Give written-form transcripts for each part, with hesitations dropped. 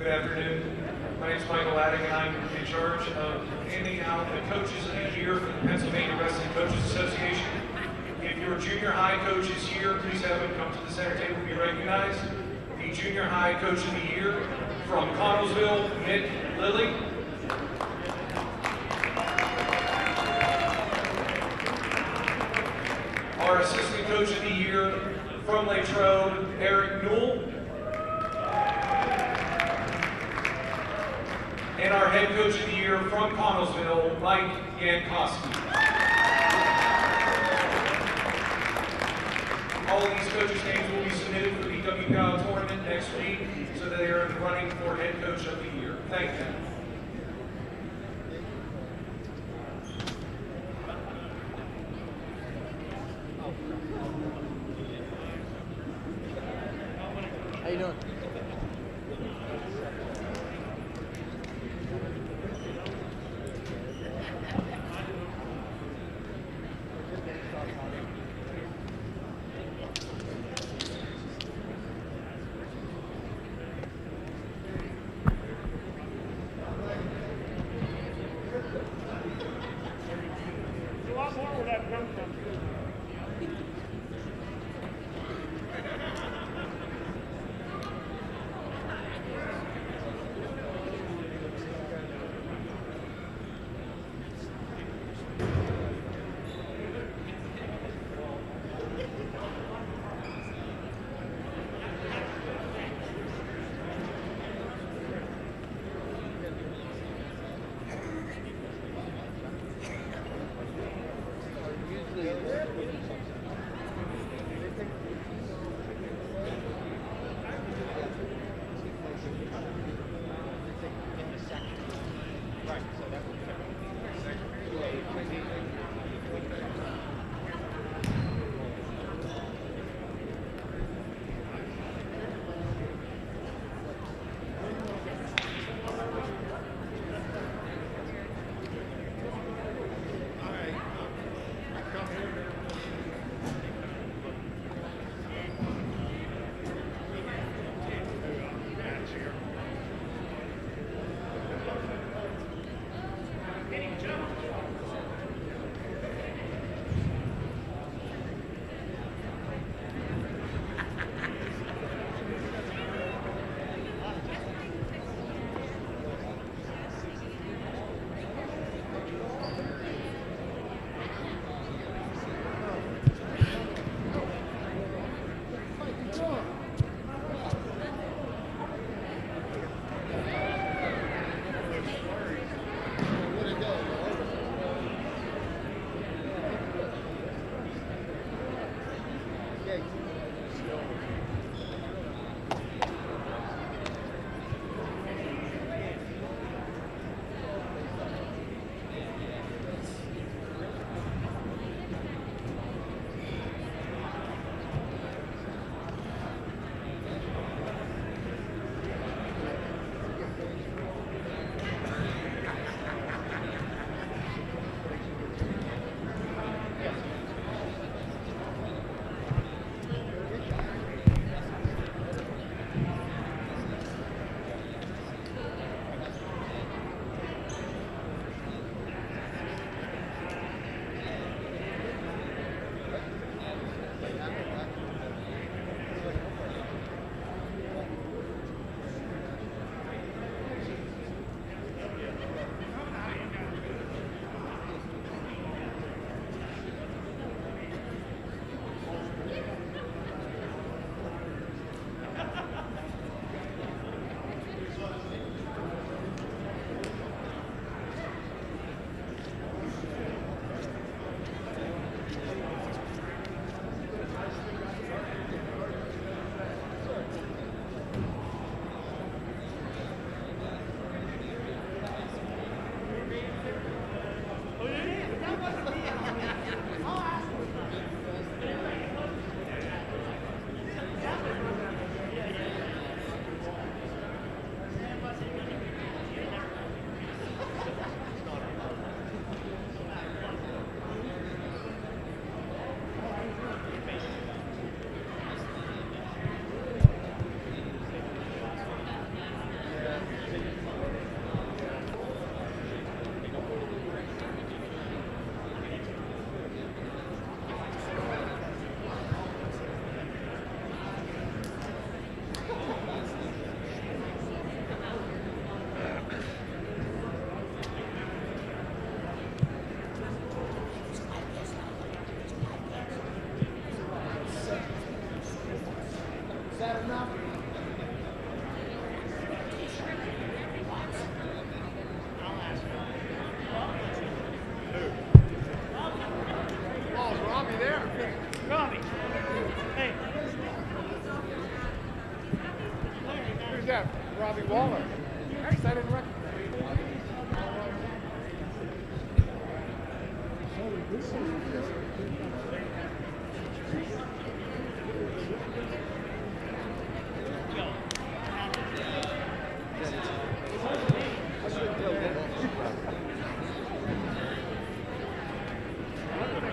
Good afternoon. My name is Michael Laddick, and I'm in charge of handing out the Coaches of the Year for the Pennsylvania Wrestling Coaches Association. If you're junior high coaches here, please have them come to the center table to be recognized. The junior high coach of the year from Connellsville, Mick Lilly. Our assistant coach of the year from Latrobe, Eric Newell. And our head coach of the year from Connellsville, Mike Yankowski. All of these coaches' names will be submitted for the WPOW tournament next week so that they are in the running for head coach of the year. Thank you. How you doing? Who's that? Robbie Waller. I didn't recognize.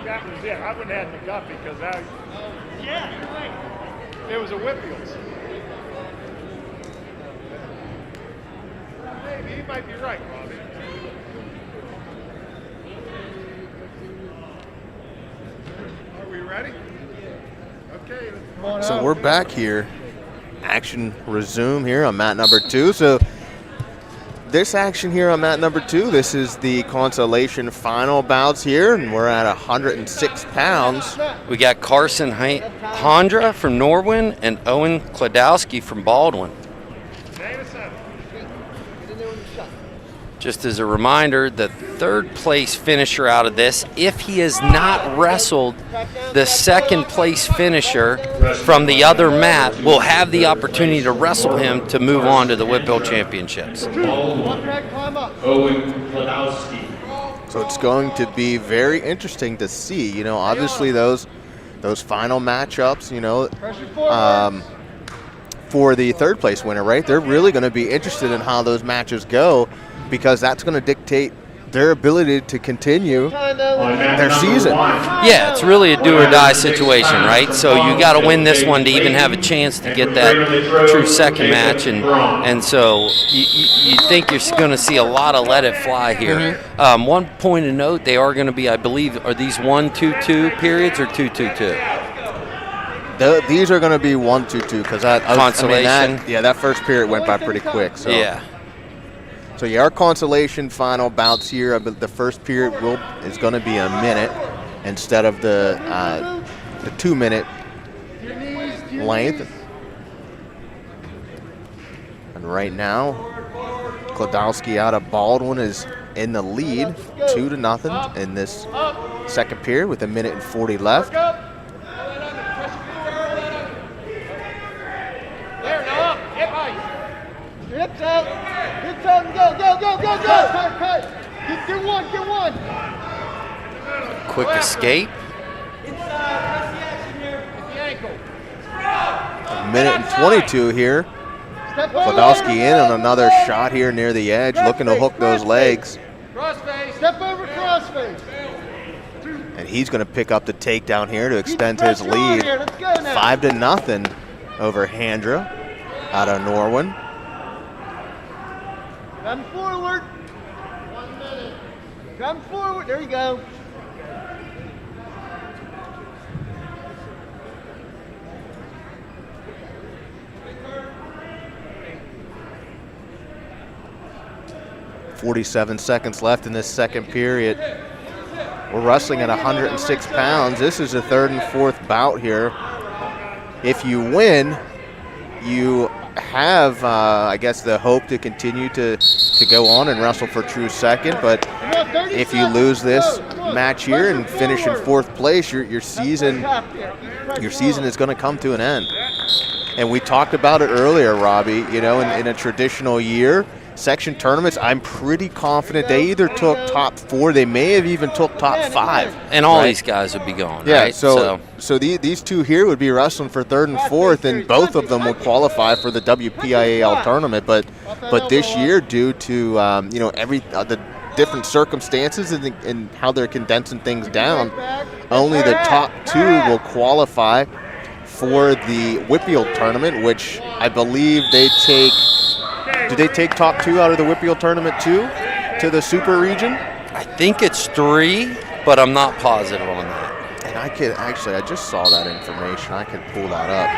That was it. I wouldn't have had McGuffey because yeah, you're right. It was a Whitfields. Maybe he might be right, Robbie. Are we ready? Okay. So we're back here. Action resume here on mat number 2. So this action here on mat number 2, this is the consolation final bouts here, and we're at 106 pounds. We got Carson Hondra from Norwin and Owen Kladowski from Baldwin. Just as a reminder, the third place finisher out of this, if he has not wrestled the second place finisher from the other mat, will have the opportunity to wrestle him to move on to the Whitbill Championships. Owen Kladowski. So it's going to be very interesting to see, you know, obviously those final matchups, you know, for the third place winner, right? They're really going to be interested in how those matches go, because that's going to dictate their ability to continue their season. Yeah, it's really a do-or-die situation, right? So you got to win this one to even have a chance to get that true second match, and so you think you're going to see a lot of let it fly here. One point of note, they are going to be, I believe, are these 1-2-2 periods or 2-2-2? These are going to be 1-2-2 because consolation. That first period went by pretty quick. So. Yeah. So our consolation final bouts here. The first period is going to be a minute instead of the 2-minute length. And right now, Kladowski out of Baldwin is in the lead, 2-0 in this second period with 1:40 left. Hips out, go. Cut. Get one. Quick escape. 1:22 here. Kladowski in on another shot here near the edge, looking to hook those legs. Step over crossface. And he's going to pick up the takedown here to extend his lead. 5-0 over Handra out of Norwin. Come forward. 1 minute. Come forward. There you go. .47 seconds left in this second period. We're wrestling at 106 pounds. This is the third and fourth bout here. If you win, you have, I guess, the hope to continue to go on and wrestle for true second. But if you lose this match here and finish in fourth place, your season is going to come to an end. And we talked about it earlier, Robbie. You know, in a traditional year, section tournaments, I'm pretty confident they either took top 4, they may have even took top 5. And all these guys would be gone, yeah, right? So these two here would be wrestling for third and fourth, and both of them would qualify for the WPIAL tournament. But this year, due to you know, the different circumstances and how they're condensing things down, only the top 2 will qualify for the Whitfield tournament, which I believe they take. Do they take top 2 out of the Whitfield tournament too, to the super region? I think it's 3, but I'm not positive on that. And I just saw that information. I could pull that up.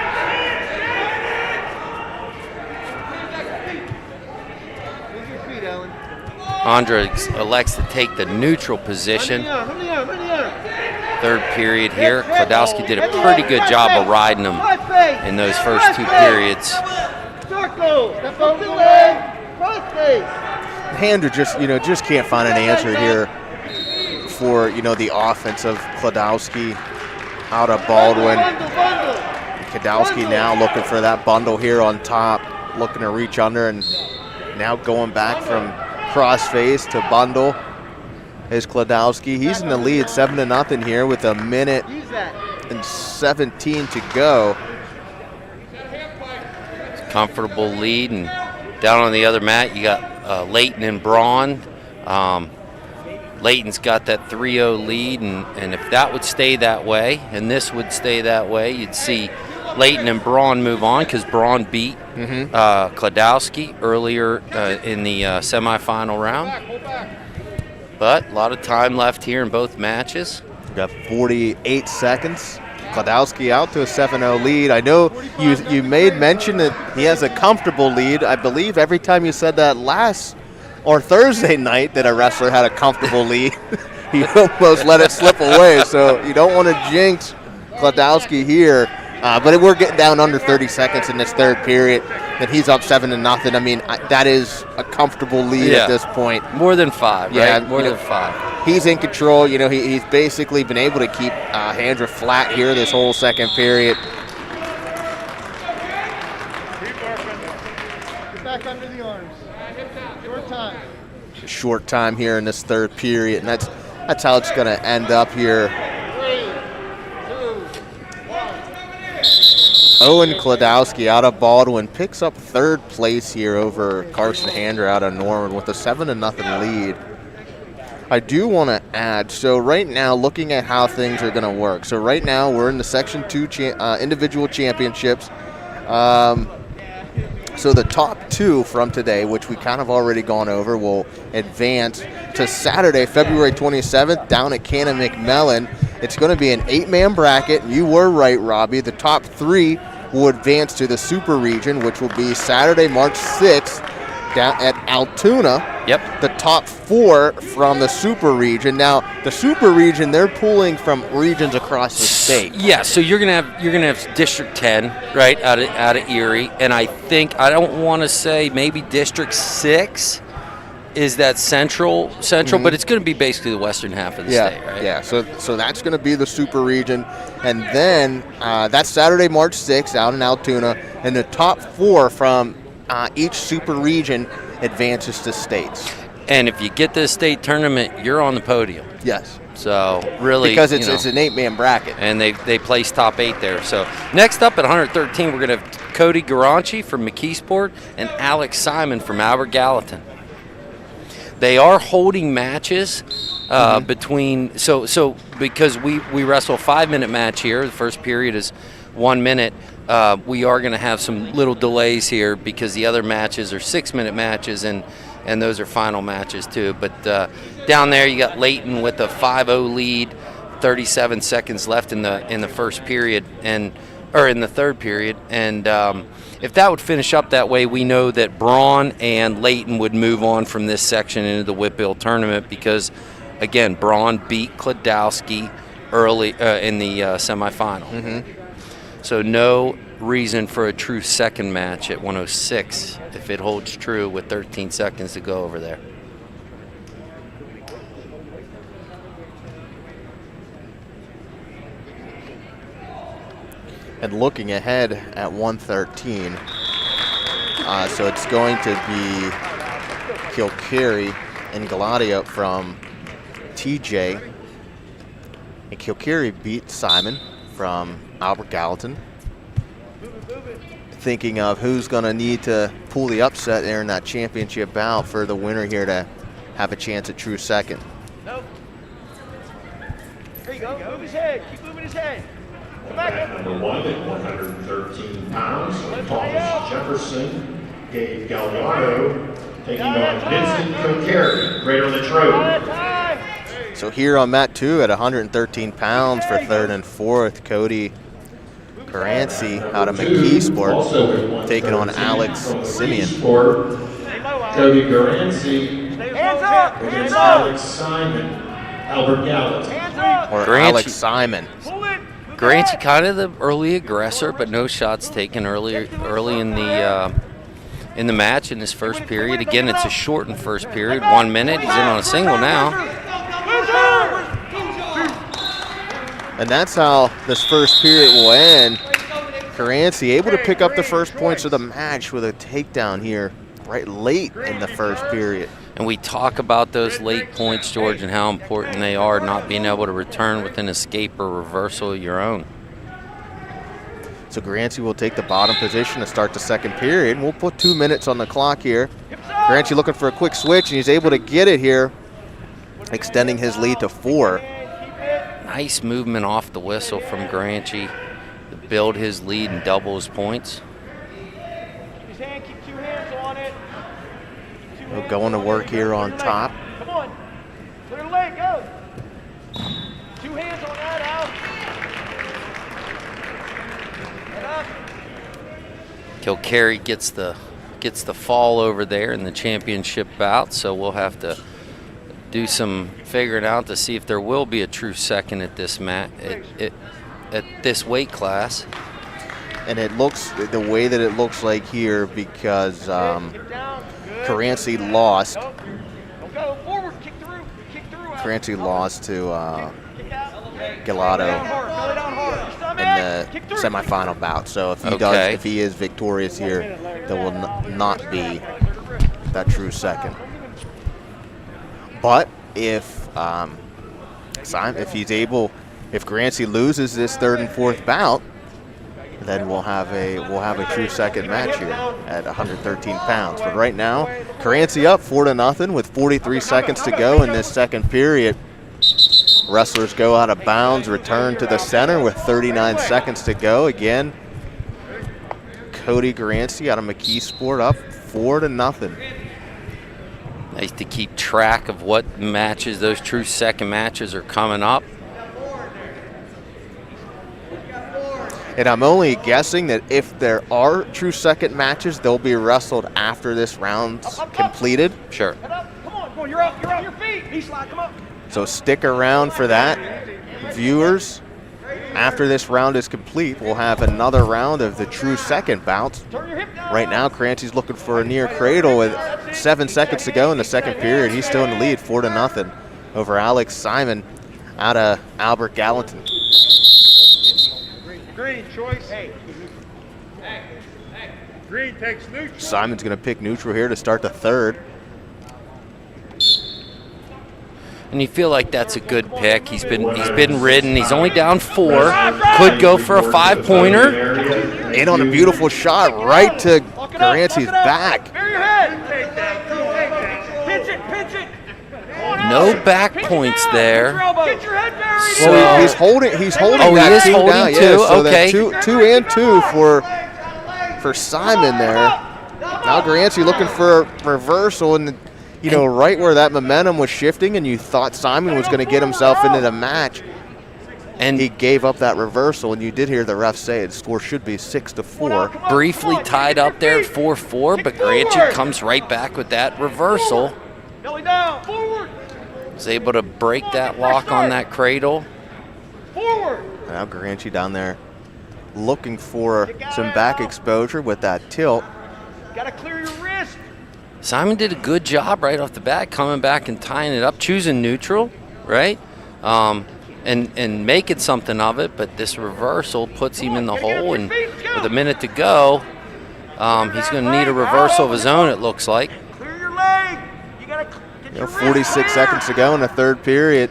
Andre elects to take the neutral position. Third period here. Kladowski did a pretty good job of riding him in those first 2 periods. Handra just can't find an answer here for, you know, the offense of Kladowski. out of Baldwin. Kladowski now looking for that bundle here on top, looking to reach under, and now going back from crossface to bundle is Kladowski. He's in the lead 7-0 here with 1:17 to go. Comfortable lead, and down on the other mat you got Leighton and Braun. Leighton's got that 3-0 lead, and if that would stay that way and this would stay that way, you'd see Leighton and Braun move on, because Braun beat Kladowski earlier in the semifinal round. But a lot of time left here in both matches. We've got 48 seconds. Kladowski out to a 7-0 lead. I know you made mention that he has a comfortable lead. I believe every time you said that last or Thursday night that a wrestler had a comfortable lead, he almost let it slip away. So you don't want to jinx Kladowski here. But we're getting down under 30 seconds in this third period, and he's up 7-0. I mean, that is a comfortable lead at this point. More than 5, right? Yeah, more than 5. He's in control. You know, he's basically been able to keep Handra flat here this whole second period. Keep working. Get back under the arms. Short time. Short time here in this third period, and that's how it's going to end up here. 3, 2, 1. Owen Kladowski out of Baldwin picks up third place here over Carson Handra out of Norman with a 7-0 lead. I do want to add, so right now, looking at how things are going to work. So right now, we're in the Section 2 individual championships. So the top 2 from today, which we kind of already gone over, will advance to Saturday, February 27th, down at Cannon McMillan. It's going to be an 8-man bracket. You were right, Robbie. The top 3 will advance to the Super Region, which will be Saturday, March 6th, down at Altoona. Yep. The top 4 from the Super Region. Now, the Super Region, they're pulling from regions across the state. Yeah, so you're gonna have District 10, right, out of Erie, and I don't want to say maybe District 6 is that central, but it's going to be basically the western half of the state, right? Yeah, so that's going to be the Super Region, and then that's Saturday, March 6th, out in Altoona, and the top 4 from each Super Region advances to states. And if you get this state tournament, you're on the podium. Yes. So really, because it's an 8-man bracket, and they place top 8 there. So next up at 113, we're going to have Cody Garanchi from Mckeesport and Alex Simon from Albert Gallatin. They are holding matches between, so because we wrestle a 5-minute match here. The first period is 1 minute. We are going to have some little delays here because the other matches are 6-minute matches, and those are final matches too. But down there you got Leighton with a 5-0 lead, 37 seconds left in the first period, or in the third period, and if that would finish up that way, we know that Braun and Leighton would move on from this section into the Whitbill tournament because, again, Braun beat Kladowski early in the semifinal. So no reason for a true second match at 106 if it holds true with 13 seconds to go over there. And looking ahead at 113, so it's going to be Kilcary and Galatia from TJ. And Kilcary beat Simon from Albert Gallatin. Thinking of who's going to need to pull the upset there in that championship bout for the winner here to have a chance at true second. Nope. There you go. Move his head. Keep moving his head. Come back. Number 1 at 113 pounds, Thomas Jefferson, Dave Gallardo, taking on Vincent Kilcary, Greater Latrobe. So here on mat 2 at 113 pounds for third and fourth, Cody Garanchi out of Mckeesport taking on Alex Simon. Cody Garanchi against Alex Simon, Albert Gallatin. Or Garanchi. Alex Simon. Garanchi kind of the early aggressor, but no shots taken early in the match in this first period. Again, it's a shortened first period, 1 minute. He's in on a single now. And that's how this first period will end. Garanchi able to pick up the first points of the match with a takedown here right late in the first period. And we talk about those late points, George, and how important they are, not being able to return with an escape or reversal of your own. So Garanchi will take the bottom position to start the second period. We'll put 2 minutes on the clock here. Garanchi looking for a quick switch, and he's able to get it here, extending his lead to 4. Nice movement off the whistle from Garanchi to build his lead and double his points. We're going to work here on top. Come on. Clear the leg, go. 2 hands on that, Al. Kilcarry gets the fall over there in the championship bout, so we'll have to do some figuring out to see if there will be a true second at this at this weight class. And it looks the way that it looks like here because Garanchi lost. Garanchi lost to Gelato in the semifinal bout. So if he does, if he is victorious here, there will not be that true second. But if Garanchi loses this third and fourth bout, then we'll have a true second match here at 113 pounds. But right now, Garanchi up 4-0 with 43 seconds to go in this second period. Wrestlers go out of bounds, return to the center with 39 seconds to go. Again, Cody Garanchi out of Mckeesport up 4-0. Nice to keep track of what matches, those true second matches are coming up. And I'm only guessing that if there are true second matches, they'll be wrestled after this round's completed. Sure. Come on, you're out your feet. Slide, come up. So stick around for that. Viewers, after this round is complete, we'll have another round of the true second bouts. Right now, Garanchi's looking for a near cradle with 7 seconds to go in the second period. He's still in the lead, 4-0 over Alex Simon out of Albert Gallatin. Green choice. Green takes neutral. Simon's going to pick neutral here to start the third. And you feel like that's a good pick. He's been ridden. He's only down 4. Could go for a 5-pointer. In on a beautiful shot right to Garanchi's back. No back points there. So he's holding. Oh, that he is two holding down. 2. Yeah, so okay. That's 2 and 2 for Simon there. Now Garanchi looking for a reversal, and right where that momentum was shifting, and you thought Simon was going to get himself into the match, and he gave up that reversal. And you did hear the ref say the score should be 6-4. Briefly tied up there at 4-4, but Garanchi comes right back with that reversal. Belly down, forward. Was able to break that lock on that cradle. Forward. Now Garanchi down there looking for some back exposure with that tilt. Gotta clear your wrist. Simon did a good job right off the bat, coming back and tying it up, choosing neutral, right? And making something of it, but this reversal puts him in the hole, and with a minute to go, he's going to need a reversal of his own, it looks like. Clear your leg. You gotta get your 46 seconds to go in the third period.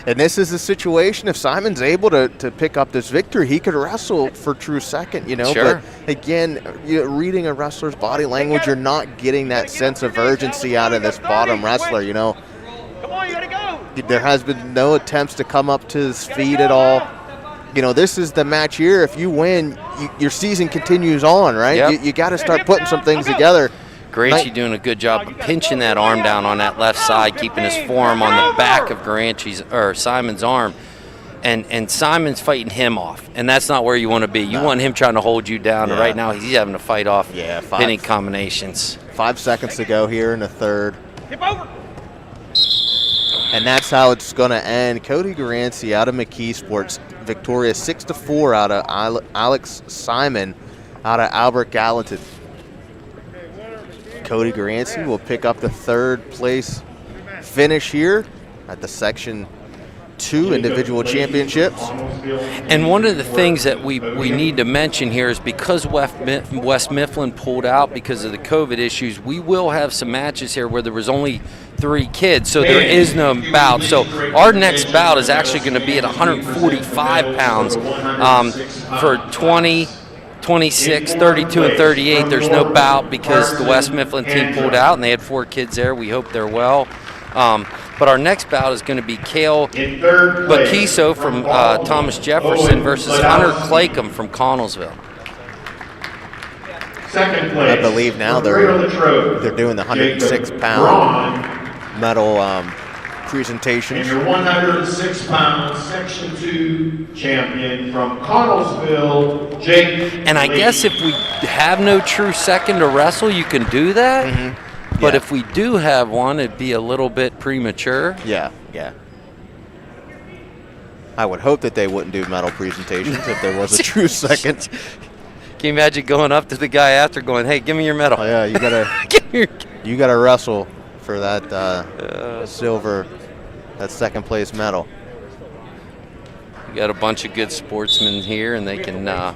And this is a situation, if Simon's able to pick up this victory, he could wrestle for true second, Sure. But again, reading a wrestler's body language, you're not getting that sense of urgency out of this bottom wrestler, Come on, you gotta go. There has been no attempts to come up to his feet at all. This is the match here. If you win, your season continues on, right? Yep. You got to start putting some things together. Garanchi doing a good job of pinching that arm down on that left side, keeping his forearm on the back of Simon's arm, and Simon's fighting him off, and that's not where you want to be. You want him trying to hold you down, and right now he's having to fight off pinning combinations. 5 seconds to go here in the third. Hip over. And that's how it's going to end. Cody Garanchi out of Mckeesport, victorious 6-4 out of Alex Simon out of Albert Gallatin. Cody Garanchi will pick up the third place finish here at the section 2 individual championships. And one of the things that we need to mention here is because West Mifflin pulled out because of the COVID issues, we will have some matches here where there was only 3 kids, so there is no bout. So our next bout is actually going to be at 145 pounds for 20, 26, 32, and 38. There's no bout because the West Mifflin team pulled out, and they had 4 kids there. We hope they're well. But our next bout is going to be Cale Baquiso from Thomas Jefferson versus Hunter Claycomb from Connellsville. Second place. I believe now they're doing the 106-pound medal presentation. And your 106-pound Section 2 champion from Connellsville, Jake. And I guess if we have no true second to wrestle, you can do that. Mm-hmm. But Yeah. if we do have one, it'd be a little bit premature. Yeah. I would hope that they wouldn't do medal presentations if there was a true second. Can you imagine going up to the guy after going, hey, give me your medal? Oh, yeah, you gotta wrestle for that silver, that second place medal. We got a bunch of good sportsmen here, and they can.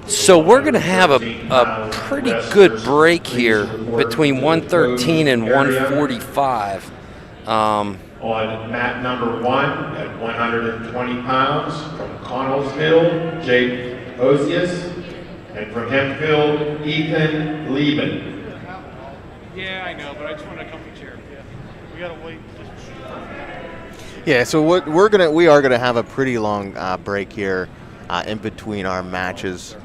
So we're going to have a pretty good break here between 113 and 145. On mat number 1 at 120 pounds from Connellsville, Jake Osius, and from Hempfield, Ethan Lieben. Yeah, I know, but I just want a comfy chair. Yeah. We gotta wait. Yeah, so we are gonna have a pretty long break here in between our matches.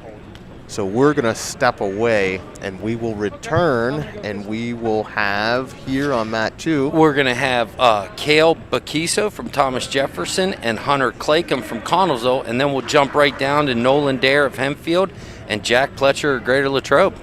So we're gonna step away, and we will return, and we will have here on mat 2. We're going to have Cale Baquiso from Thomas Jefferson and Hunter Claycomb from Connellsville, and then we'll jump right down to Nolan Dare of Hempfield and Jack Pletcher of Greater Latrobe.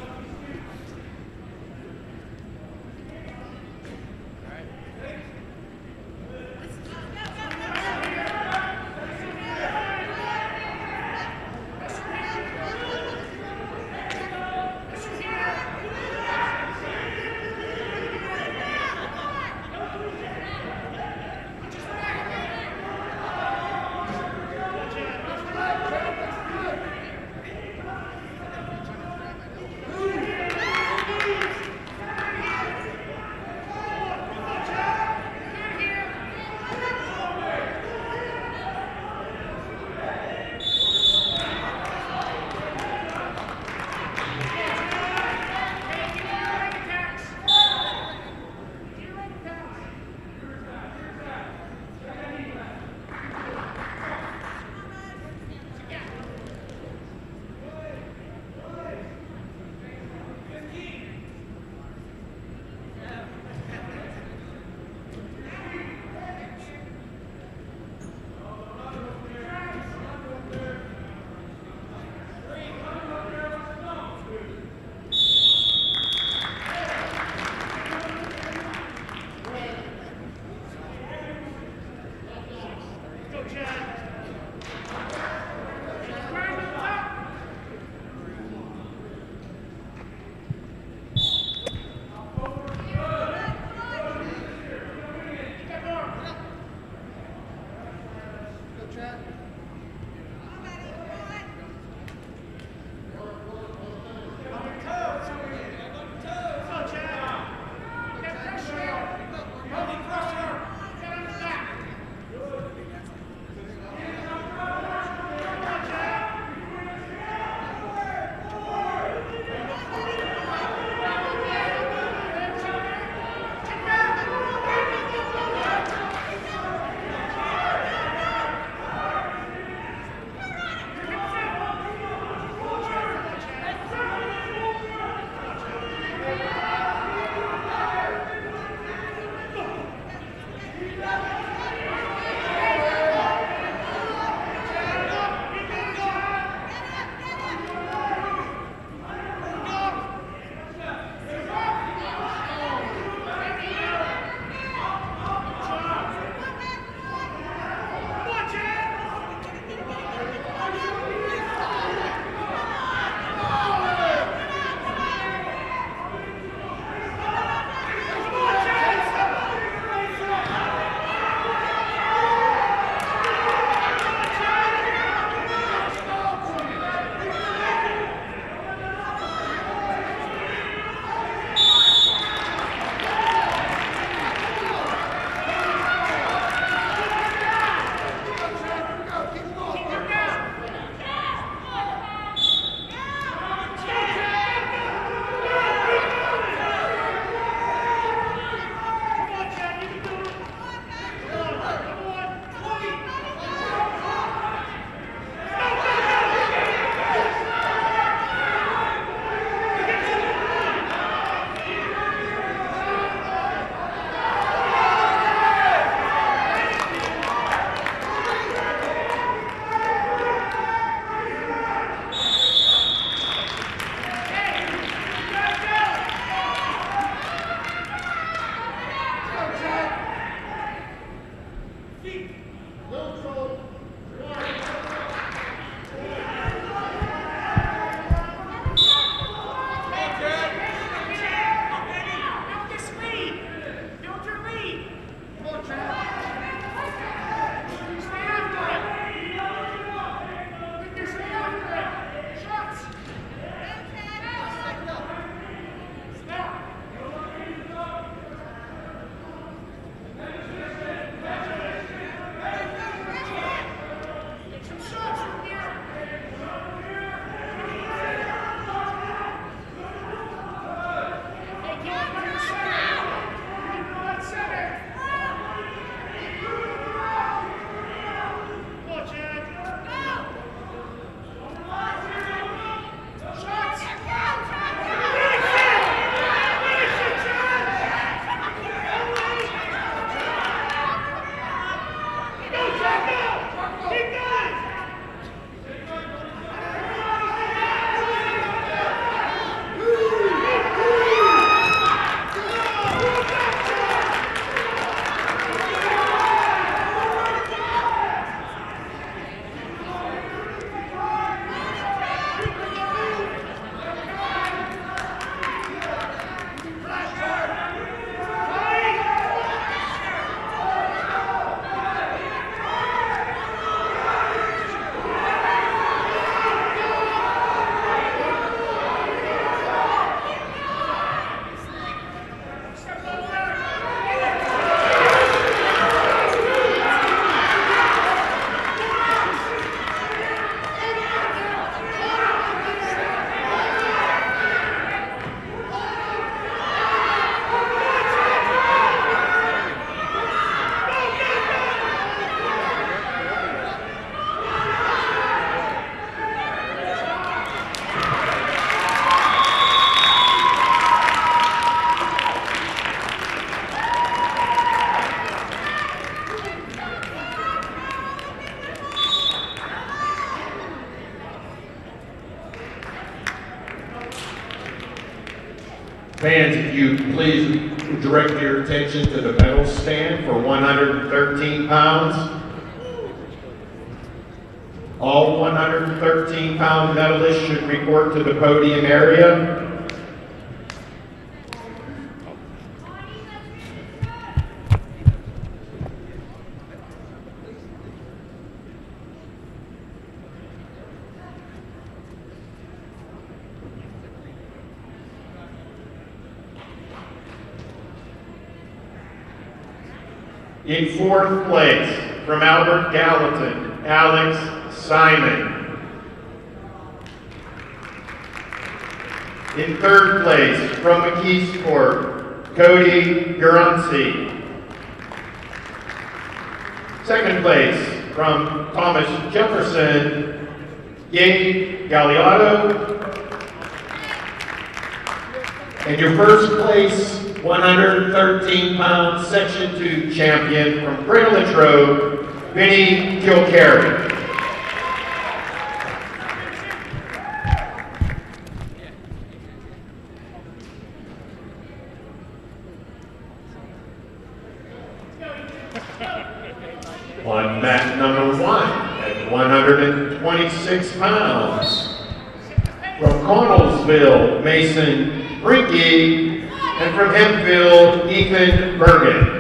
Fans, if you please direct your attention to the medal stand for 113 pounds. All 113-pound medalists should report to the podium area. In fourth place, from Albert Gallatin, Alex Simon. In third place, from Mckeesport, Cody Garanchi. Second place, from Thomas Jefferson, Cody Garanchi. And your first place, 113-pound Section 2 champion from Cradle and Trove, Vinny Kilcarry. On mat number 1 at 126 pounds, from Connellsville, Mason Brinky, and from Hempfield, Ethan Bergen.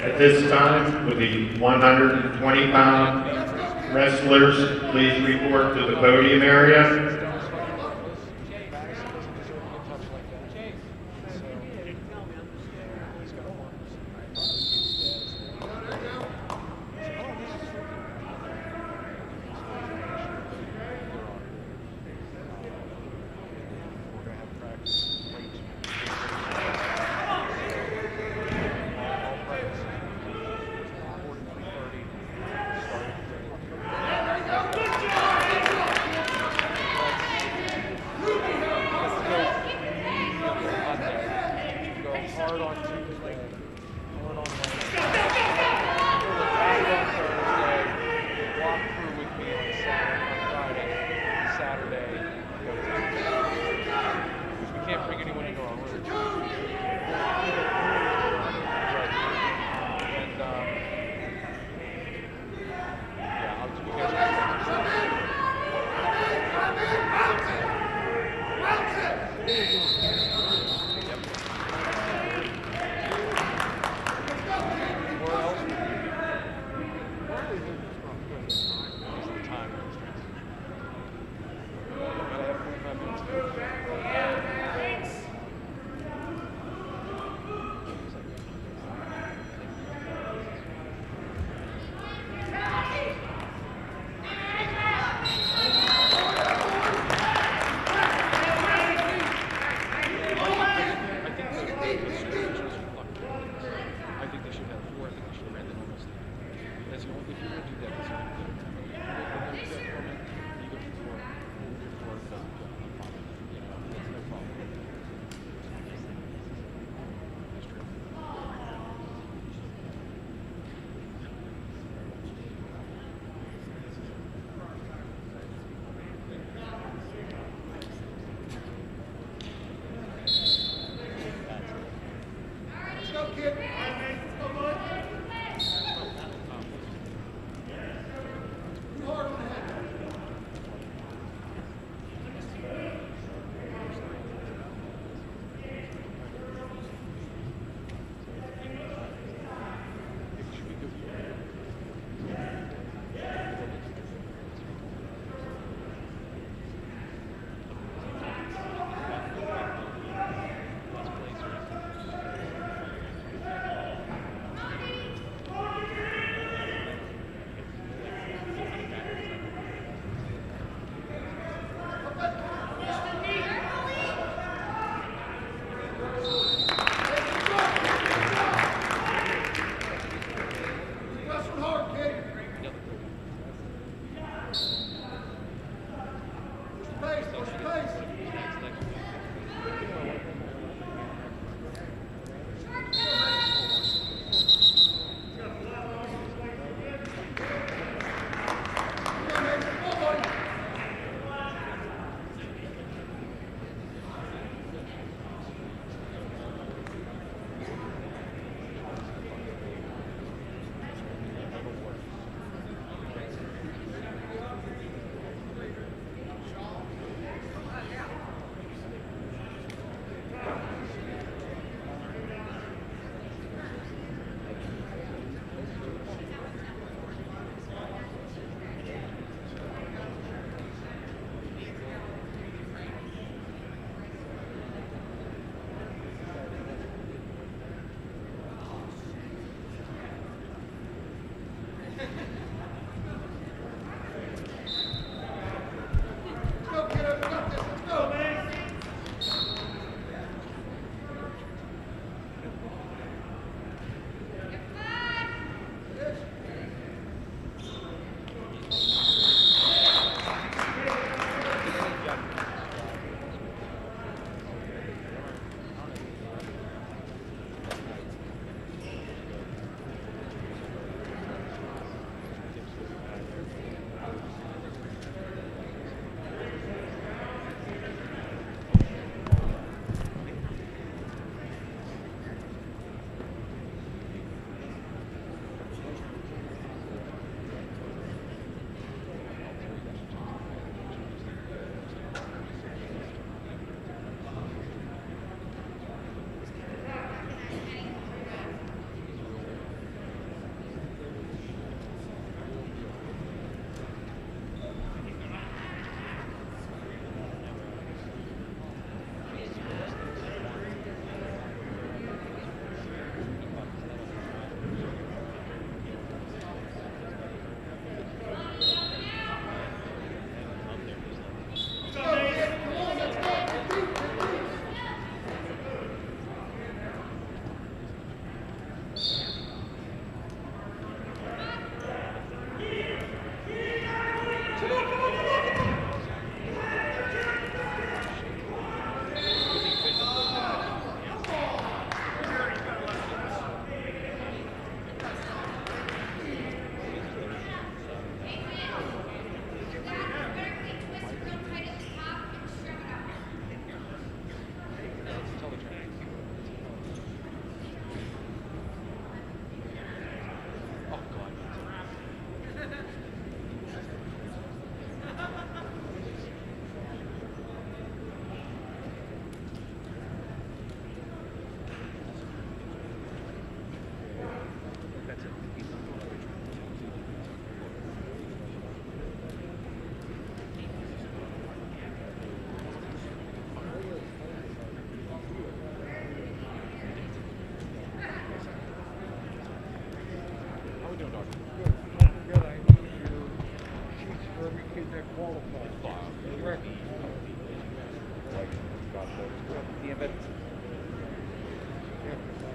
At this time, would the 120-pound wrestlers please report to the podium area?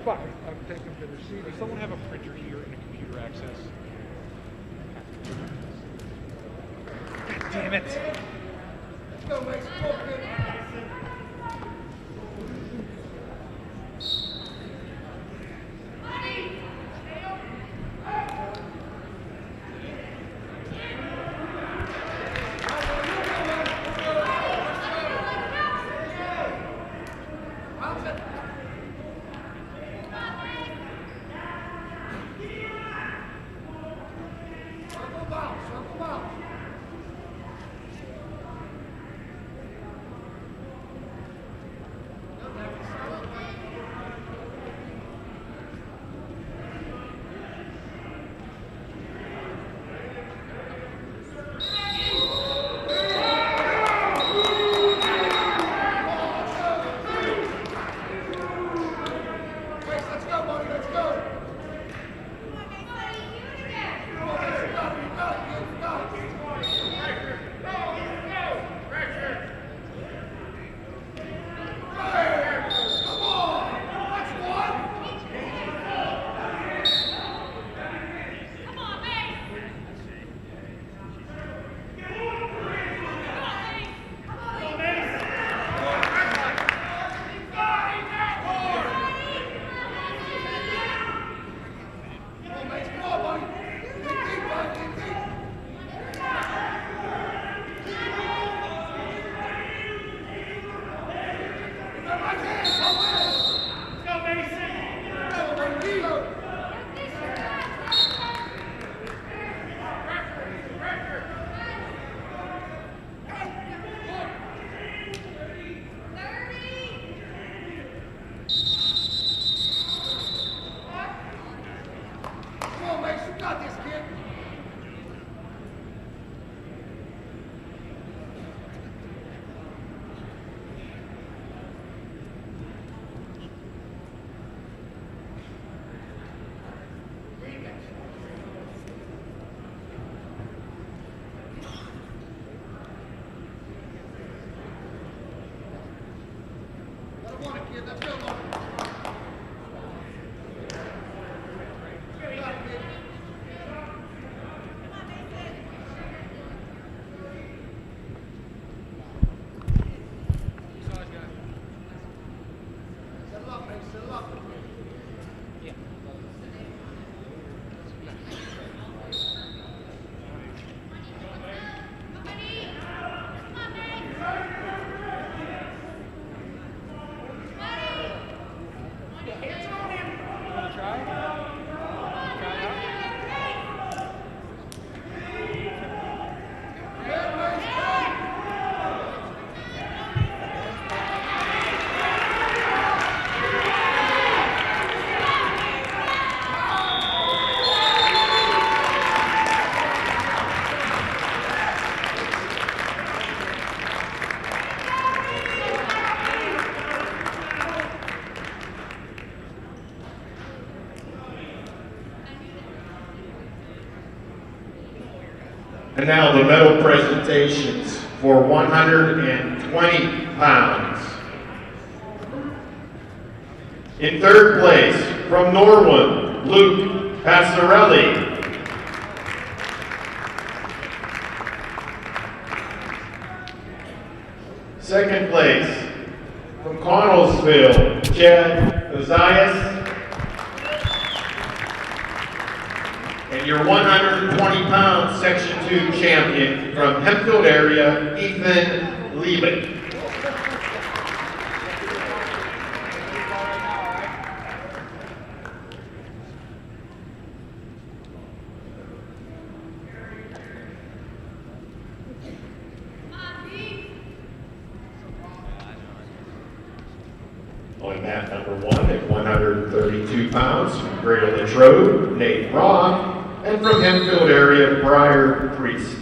fine. I'm taking the receipt. Does someone have a printer here and a computer access? God damn it! Let's go, Mace. And now the medal presentations for 120 pounds. In third place, from Norwood, Luke Passarelli. Second place, from Connellsville, Chad Ozias. And your 120-pound Section 2 champion from Hempfield area, Ethan Liebig. On mat number 1 at 132 pounds, from Greater Latrobe, Nate Roth. And from Hempfield area, Briar Priest.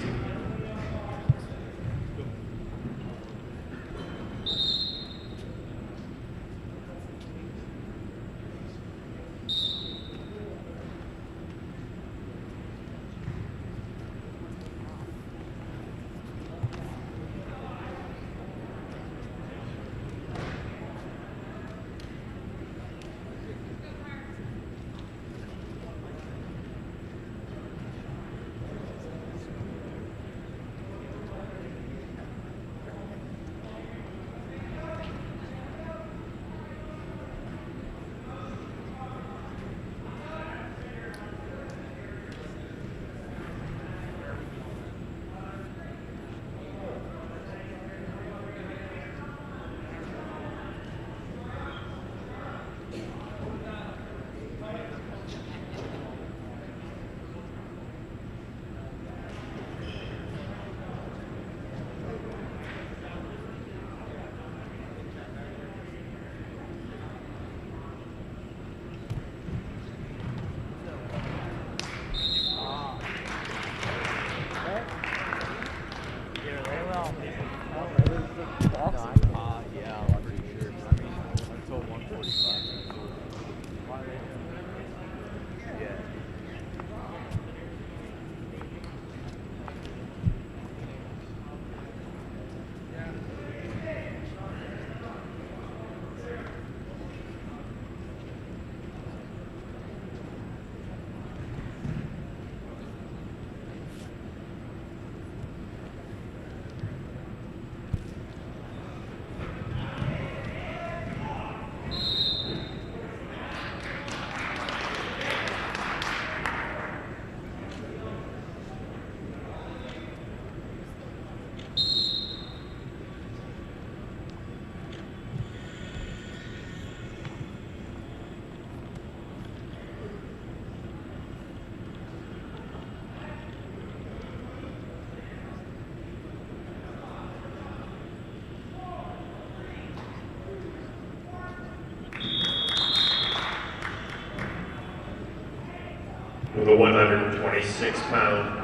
With the 126-pound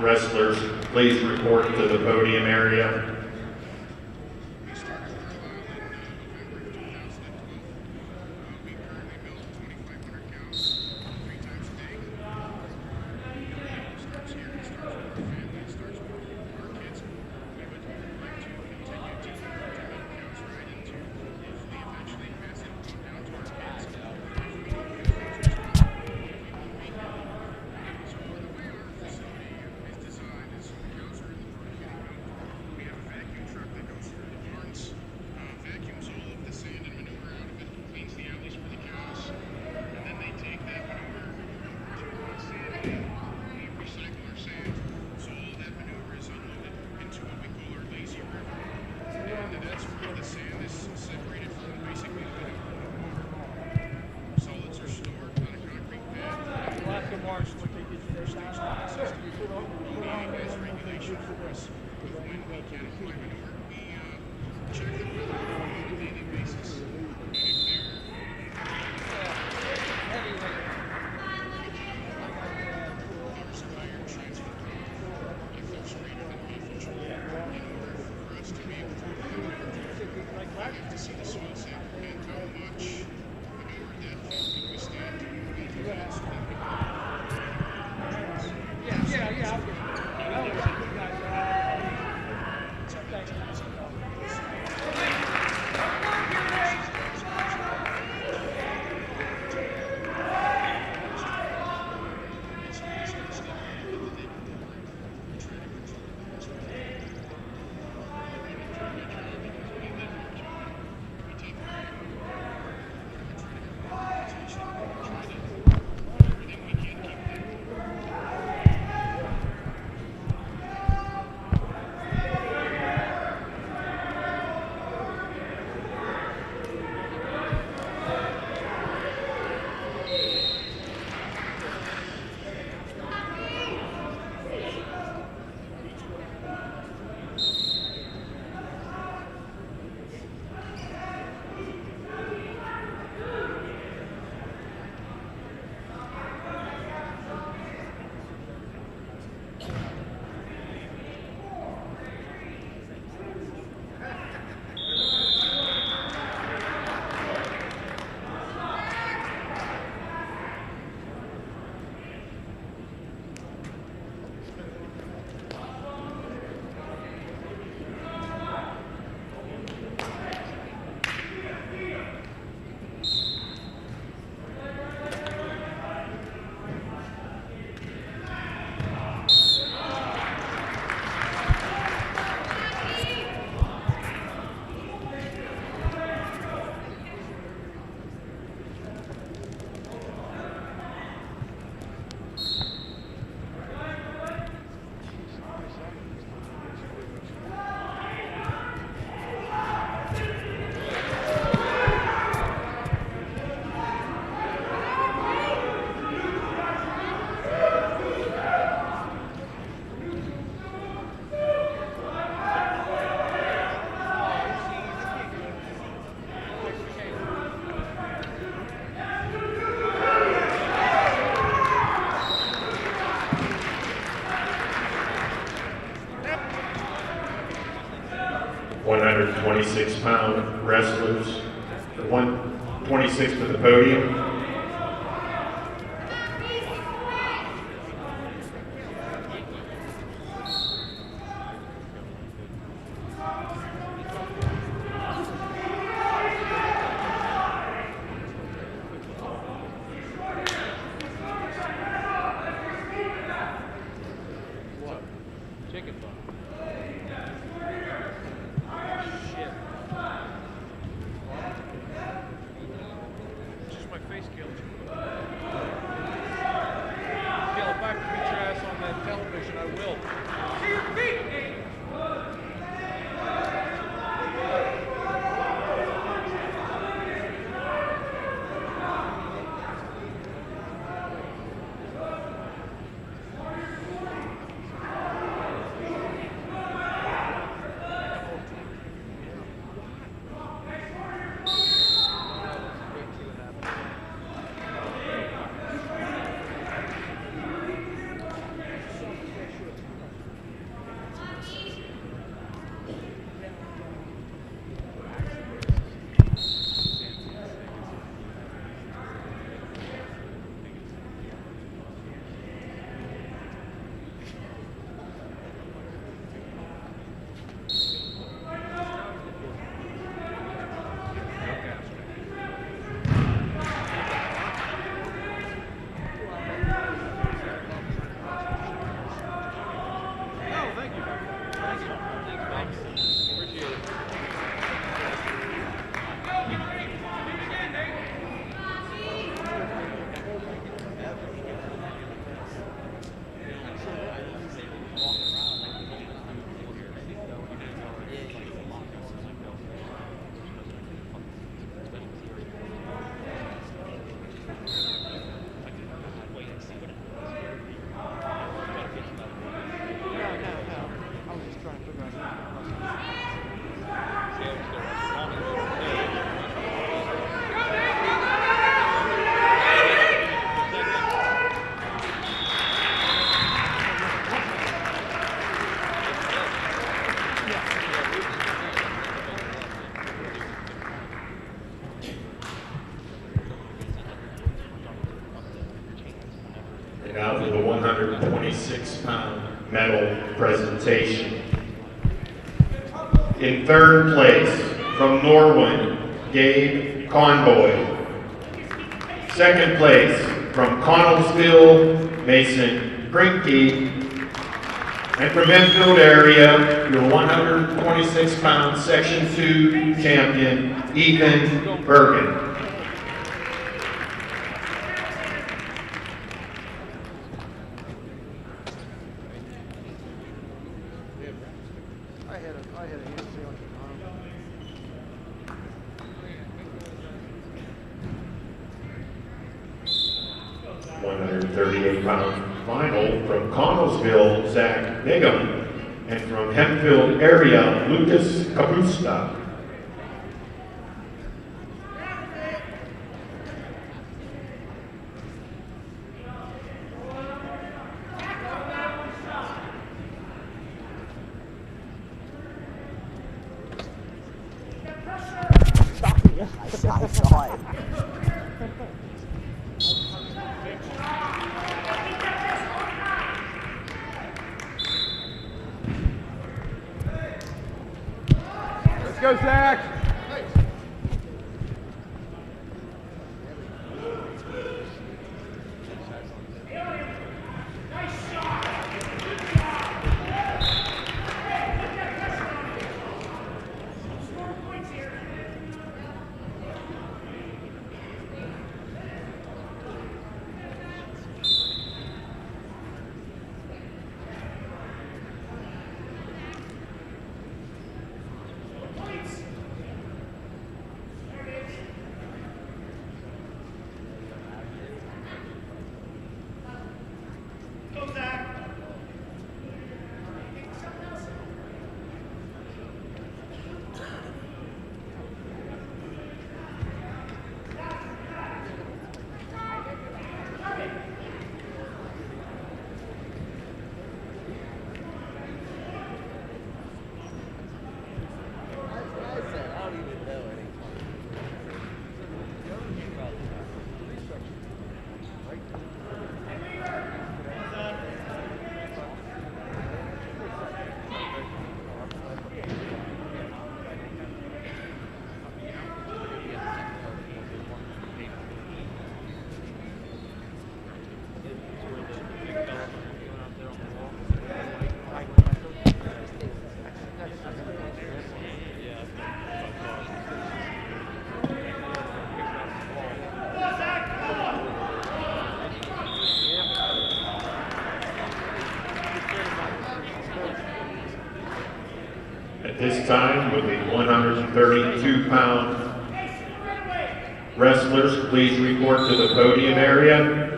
wrestlers, please report to the podium area. .26-pound wrestlers. The 26 to the podium. Now to the 126-pound medal presentation. In third place, from Norway, Gabe Conboy. Second place, from Connellsville, Mason Brinke. And from Enfield area, your 126-pound Section 2 champion, Ethan Bergen. I had a hand sandwich at home. 138-pound final from Connellsville, Zach Bigham, and from Hempfield area, Lucas Capusta. I saw it. Let's go, Zach. this time, with the 132-pound wrestlers, please report to the podium area.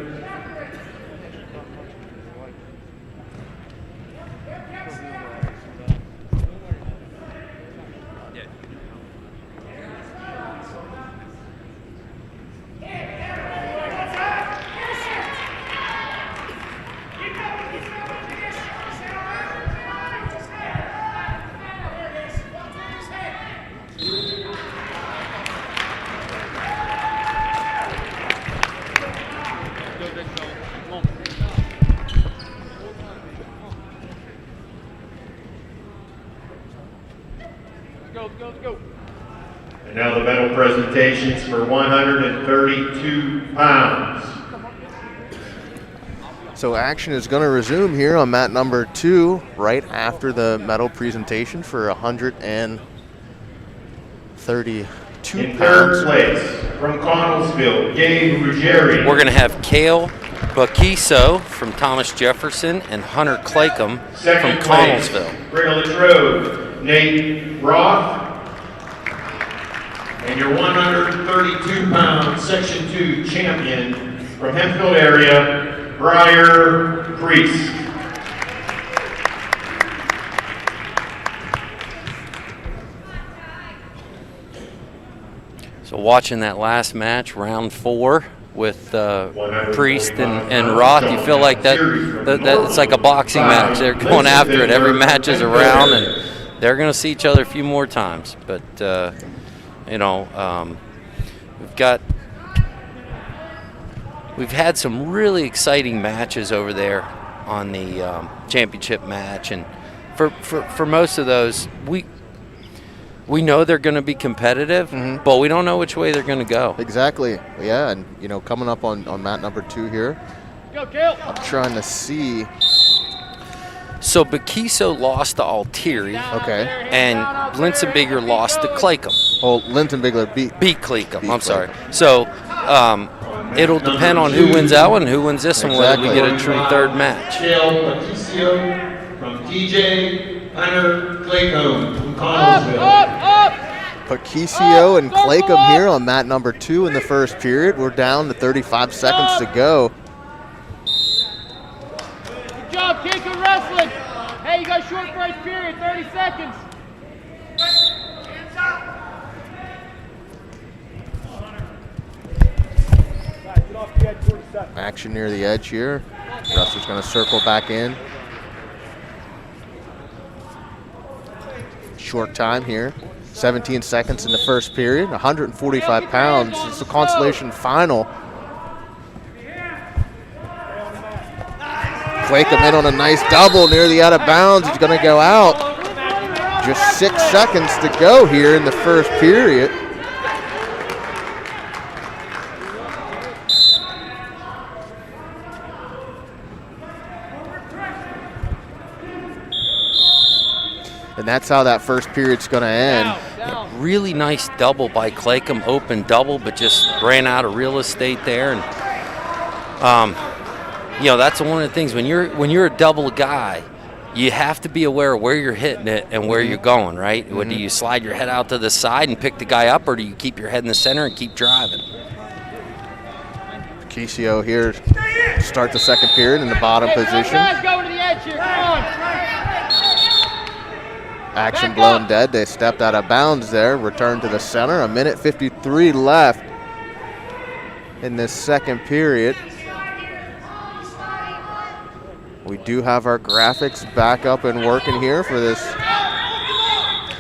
And now the medal presentations for 132 pounds. So action is going to resume here on mat number 2 right after the medal presentation for 132 In pounds. third place, from Connellsville, Gabe Ruggieri. We're going to have Kale Baquiso from Thomas Jefferson and Hunter Claycomb Second from place, Connellsville. Greater Latrobe, Nate Roth. And your 132-pound Section 2 champion from Hempfield area, Briar Priest. So watching that last match, round 4, with Priest and Roth, you feel like that it's like a boxing match. They're going after it. Every match is a round, and they're going to see each other a few more times. But we've had some really exciting matches over there on the championship match, and for most of those, we know they're going to be competitive, but we don't know which way they're going to go. Exactly. Yeah, and coming up on mat number 2 here. Go, Kale. I'm trying to see. So Baquiso lost to Altieri. Okay. And Linsenbigger lost to Claycomb. Oh, Linsenbigger beat Claycomb. I'm sorry. So it'll depend on who wins that one and who wins this one, whether we get a true third match. Kale Baquiso from TJ, Hunter Claycomb from Connellsville. Baquiso and Claycomb here on mat number 2 in the first period. We're down to 35 seconds to go. Good job, kid. Good wrestling. Hey, you got short first period, 30 seconds. Action near the edge here. Wrestler's going to circle back in. Short time here. 17 seconds in the first period. 145 pounds. It's a consolation final. Claycomb in on a nice double near the out of bounds. He's going to go out. Just 6 seconds to go here in the first period. And that's how that first period's going to end. Yeah, really nice double by Claycomb, open double, but just ran out of real estate there. And that's one of the things when you're a double guy, you have to be aware of where you're hitting it and where you're going, right? Do you slide your head out to the side and pick the guy up, or do you keep your head in the center and keep driving? Baquiso here to start the second period in the bottom position. Guys, go to the edge here. Come on. Action blown dead. They stepped out of bounds there. Return to the center. 1:53 left in this second period. We do have our graphics back up and working here for this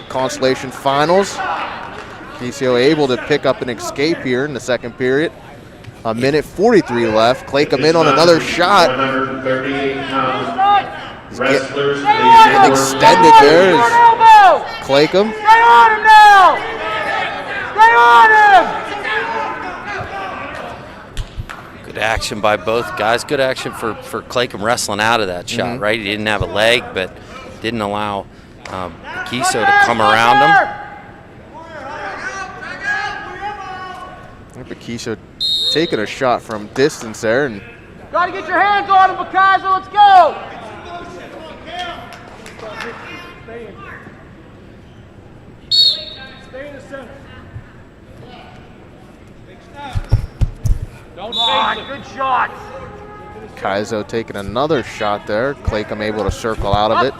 consolation finals. Baquiso able to pick up an escape here in the second period. 1:43 left. Claycomb in on another shot. 138 pounds. Wrestlers, Getting extended there is Claycomb. Stay on him now. Stay on him. Good action by both guys. Good action for Claycomb wrestling out of that shot, right? He didn't have a leg, but didn't allow Baquiso to come around him. Baquiso taking a shot from distance there. And Got to get your hands on him, Baquiso. Let's go. Come on, good shots. Kaizo taking another shot there. Claycomb able to circle out of it.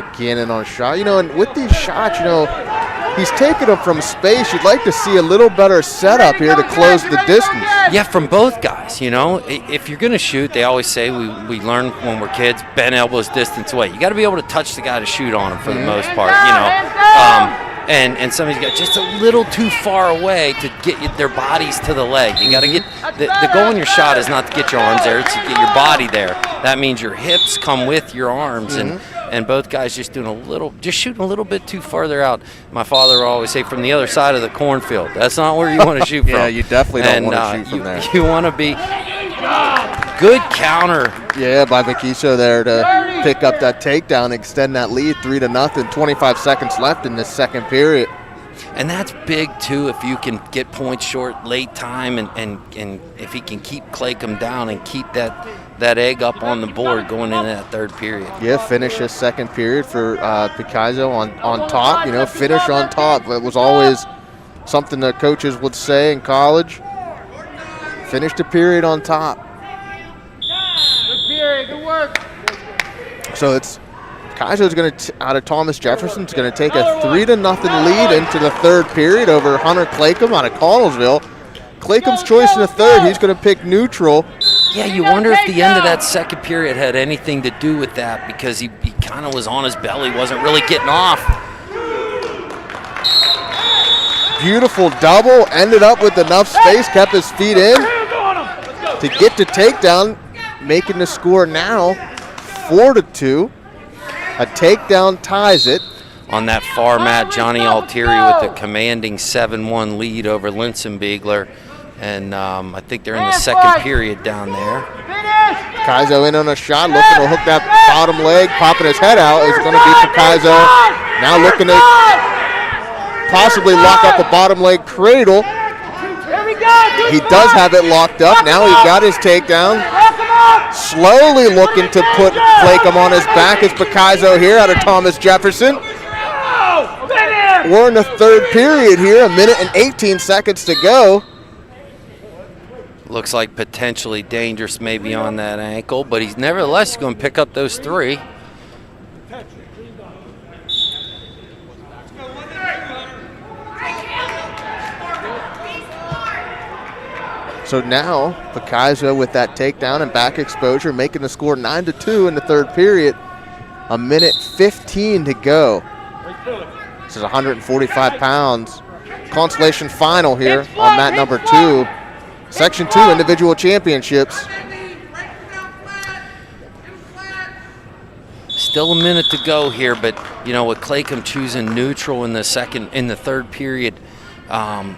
Again in on a shot. You know, and with these shots, you know, he's taking them from space. You'd like to see a little better setup here to close the distance. Yeah, from both guys, you know. If you're going to shoot, they always say we learn when we're kids, bend elbows distance away. You got to be able to touch the guy to shoot on him for the most part, you know. And somebody's got just a little too far away to get their bodies to the leg. You got to get the goal in your shot is not to get your arms there; it's to get your body there. That means your hips come with your arms, and both guys just shooting a little bit too farther out. My father would always say, from the other side of the cornfield. That's not where you want to shoot from. Yeah, you definitely don't want to shoot from there. You want to be good counter. Yeah, by Mckeesport there to pick up that takedown, extend that lead 3-0. 25 seconds left in this second period. And that's big, too, if you can get points short late time and if he can keep Claycomb down and keep that egg up on the board going into that third period. Yeah, finish this second period for Kaizo on top. You know, finish on top. It was always something that coaches would say in college. Finish the period on top. Good work. So it's Kaizo's going to, out of Thomas Jefferson's going to take a 3-0 lead into the third period over Hunter Claycomb out of Connellsville. Claycomb's choice in the third, he's going to pick neutral. Yeah, you wonder if the end of that second period had anything to do with that, because he kind of was on his belly, wasn't really getting off. Beautiful double, ended up with enough space, kept his feet in to get the takedown, making the score now 4-2. A takedown ties it. On that far mat, Johnny Altieri with a commanding 7-1 lead over Linsenbiegler. And I think they're in the second period down there. Kaizo in on a shot, looking to hook that bottom leg, popping his head out. Is going to be for Kaizo. Now looking to possibly lock up a bottom leg cradle. He does have it locked up. Now he's got his takedown. Slowly looking to put Claycomb on his back is Kaizo here out of Thomas Jefferson. We're in the third period here, 1 minute and 18 seconds to go. Looks like potentially dangerous maybe on that ankle, but he's nevertheless going to pick up those three. So now, Kaizo with that takedown and back exposure, making the score 9-2 in the third period. 1 minute 15 to go. This is 145 pounds. Consolation final here on mat number 2. Section 2 individual championships. Still a minute to go here, but you know, with Claycomb choosing neutral in the third period,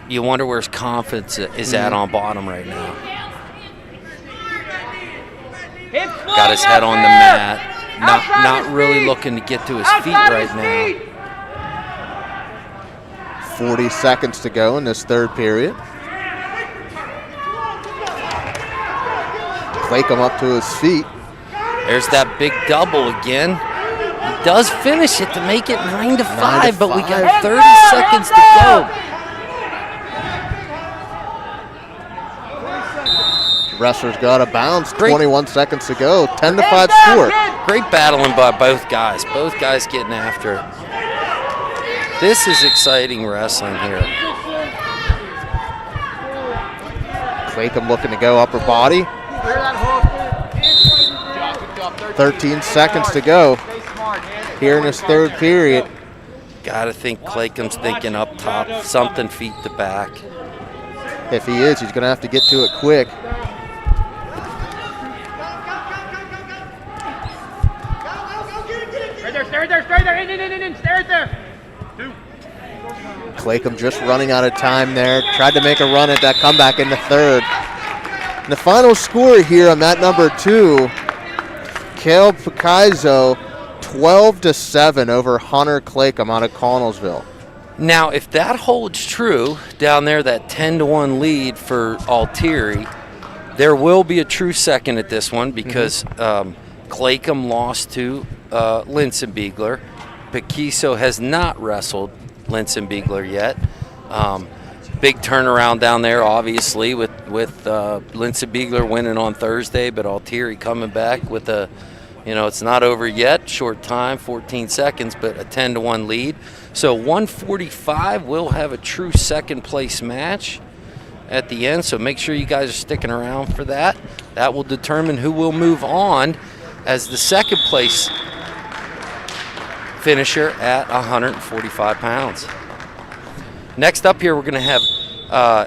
you wonder where his confidence is at on bottom right now. Got his head on the mat, not really looking to get to his feet right now. 40 seconds to go in this third period. Claycomb up to his feet. There's that big double again. He does finish it to make it 9-5, but we got 30 seconds to go. Wrestler's got a bounce, 21 seconds to go, 10-5 score. Great battling by both guys getting after it. This is exciting wrestling here. Claycomb looking to go upper body. 13 seconds to go here in this third period. Gotta think Claycomb's thinking up top, something feet to back. If he is, he's gonna have to get to it quick. Stay there, in, stay right there. Claycomb just running out of time there. Tried to make a run at that comeback in the third. And the final score here on mat number 2, Cale Kaizo 12-7 over Hunter Claycomb out of Connellsville. Now, if that holds true down there, that 10-1 lead for Altieri, there will be a true second at this one because Claycomb lost to Linsenbiegler. Mckeesport has not wrestled Linsenbiegler yet. big turnaround down there, obviously, with Lindsey Beegler winning on Thursday, but Altieri coming back with a, it's not over yet. Short time, 14 seconds, but a 10-1 lead. So 145 will have a true second place match at the end. So make sure you guys are sticking around for that. That will determine who will move on as the second place finisher at 145 pounds. Next up here, we're going to have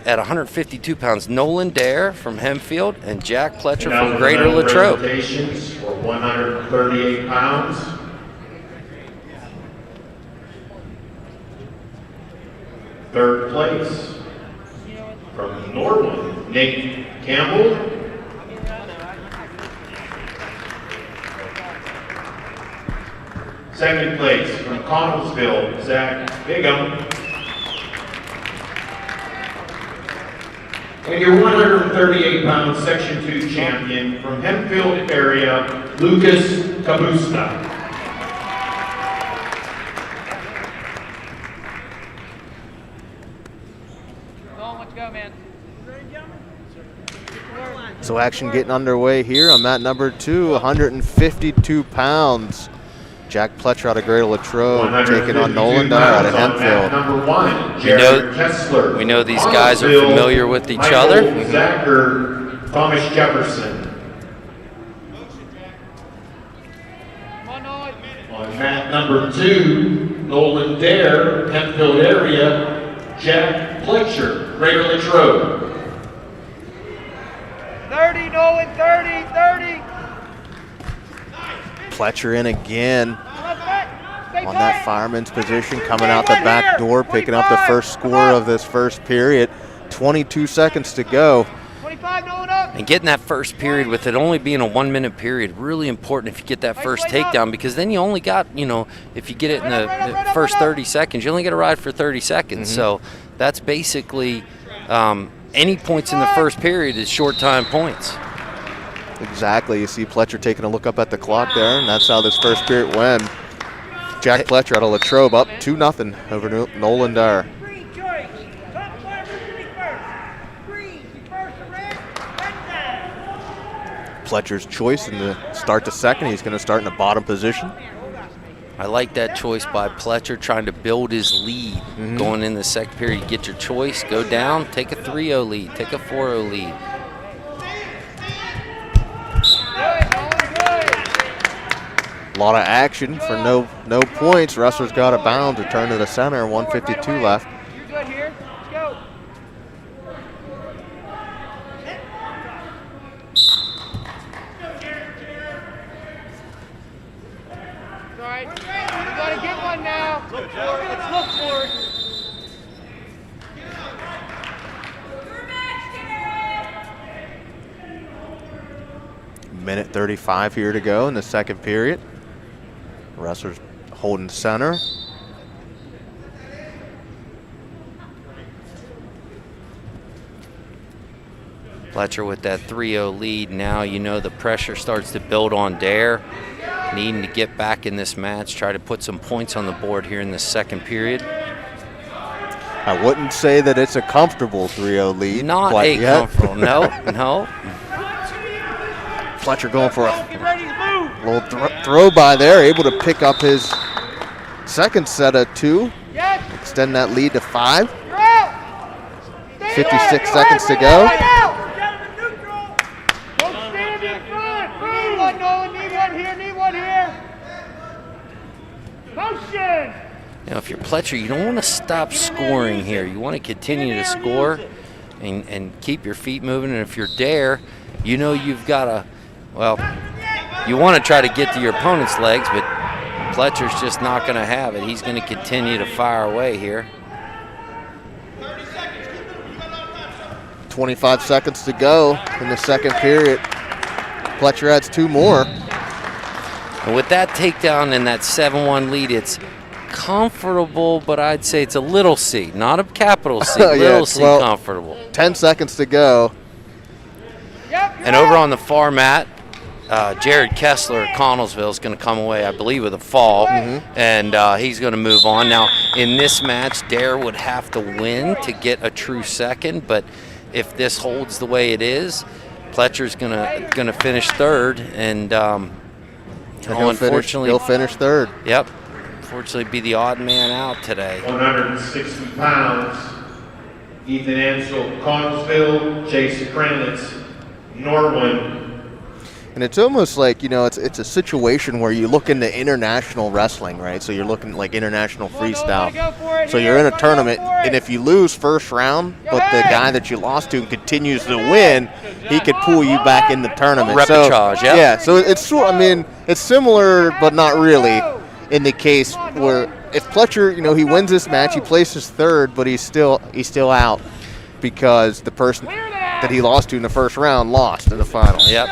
at 152 pounds, Nolan Dare from Hempfield and Jack Pletcher from Greater Latrobe. For 138 pounds. Third place from Norwood, Nate Campbell. Second place from Connellsville, Zach Bigham. And your 138-pound Section 2 champion from Hempfield area, Lucas Kabusta. Let's go, man. So action getting underway here. I'm at number 2, 152 pounds. Jack Pletcher out of Greater Latrobe taking on Nolan Dare out of Hempfield. Number 1, Jared Kessler. We know these guys are familiar with each other. Zacher, Thomas Jefferson. On mat number 2, Nolan Dare, Hempfield area, Jack Pletcher, Greater Latrobe. 30, Nolan, 30, 30. Pletcher in again on that fireman's position, coming out the back door, picking up the first score of this first period. 22 seconds to go. 25, Nolan up. And getting that first period with it only being a 1-minute period, really important if you get that first takedown, because then you only got, if you get it in the first 30 seconds, you only get a ride for 30 seconds. So that's basically any points in the first period is short time points. Exactly. You see Pletcher taking a look up at the clock there, and that's how this first period went. Jack Pletcher out of Latrobe up 2-0 over Nolan Dare. Green choice. Top five to be first. Green, first to red, red down. Pletcher's choice in the start to second. He's going to start in the bottom position. I like that choice by Pletcher, trying to build his lead going in the second period. You get your choice, go down, take a 3-0 lead, take a 4-0 lead. A lot of action for no points. Wrestler's got a bound, return to the center, 152 left. You're good here. Let's go. It's all right. You gotta get one now. Look for it. Let's look for it. Minute 35 here to go in the second period. Wrestler's holding center. Pletcher with that 3-0 lead. Now the pressure starts to build on Dare, needing to get back in this match, try to put some points on the board here in the second period. I wouldn't say that it's a comfortable 3-0 lead. Not quite yet. comfortable, no. Pletcher going for a little throw by there, able to pick up his second set of 2, extend that lead to 5. 56 seconds to go. Need one here. Motion. If you're Pletcher, you don't want to stop scoring here. You want to continue to score and keep your feet moving. And if you're Dare, you've got to, you want to try to get to your opponent's legs, but Pletcher's just not going to have it. He's going to continue to fire away here. 25 seconds to go in the second period. Pletcher adds 2 more. And with that takedown and that 7-1 lead, it's comfortable, but I'd say it's a little C, not a capital C, little C comfortable. 10 seconds to go. And over on the far mat, Jared Kessler of Connellsville is going to come away, I believe, with a fall, and he's going to move on. Now, in this match, Dare would have to win to get a true second, but if this holds the way it is, Pletcher's gonna finish third, and unfortunately, he'll finish third. Yep. Unfortunately, be the odd man out today. 160 pounds, Ethan Ansel, Connellsville, Jason Kranitz, Norwin. And it's almost like, you know, it's a situation where you look into international wrestling, right? So you're looking like international freestyle. So you're in a tournament, and if you lose first round, but the guy that you lost to continues to win, he could pull you back in the tournament. Repechage, so, yeah. So it's, I mean, it's similar, but not really, in the case where if Pletcher, you know, he wins this match, he places third, but he's still out because the person that he lost to in the first round lost in the final. Yep.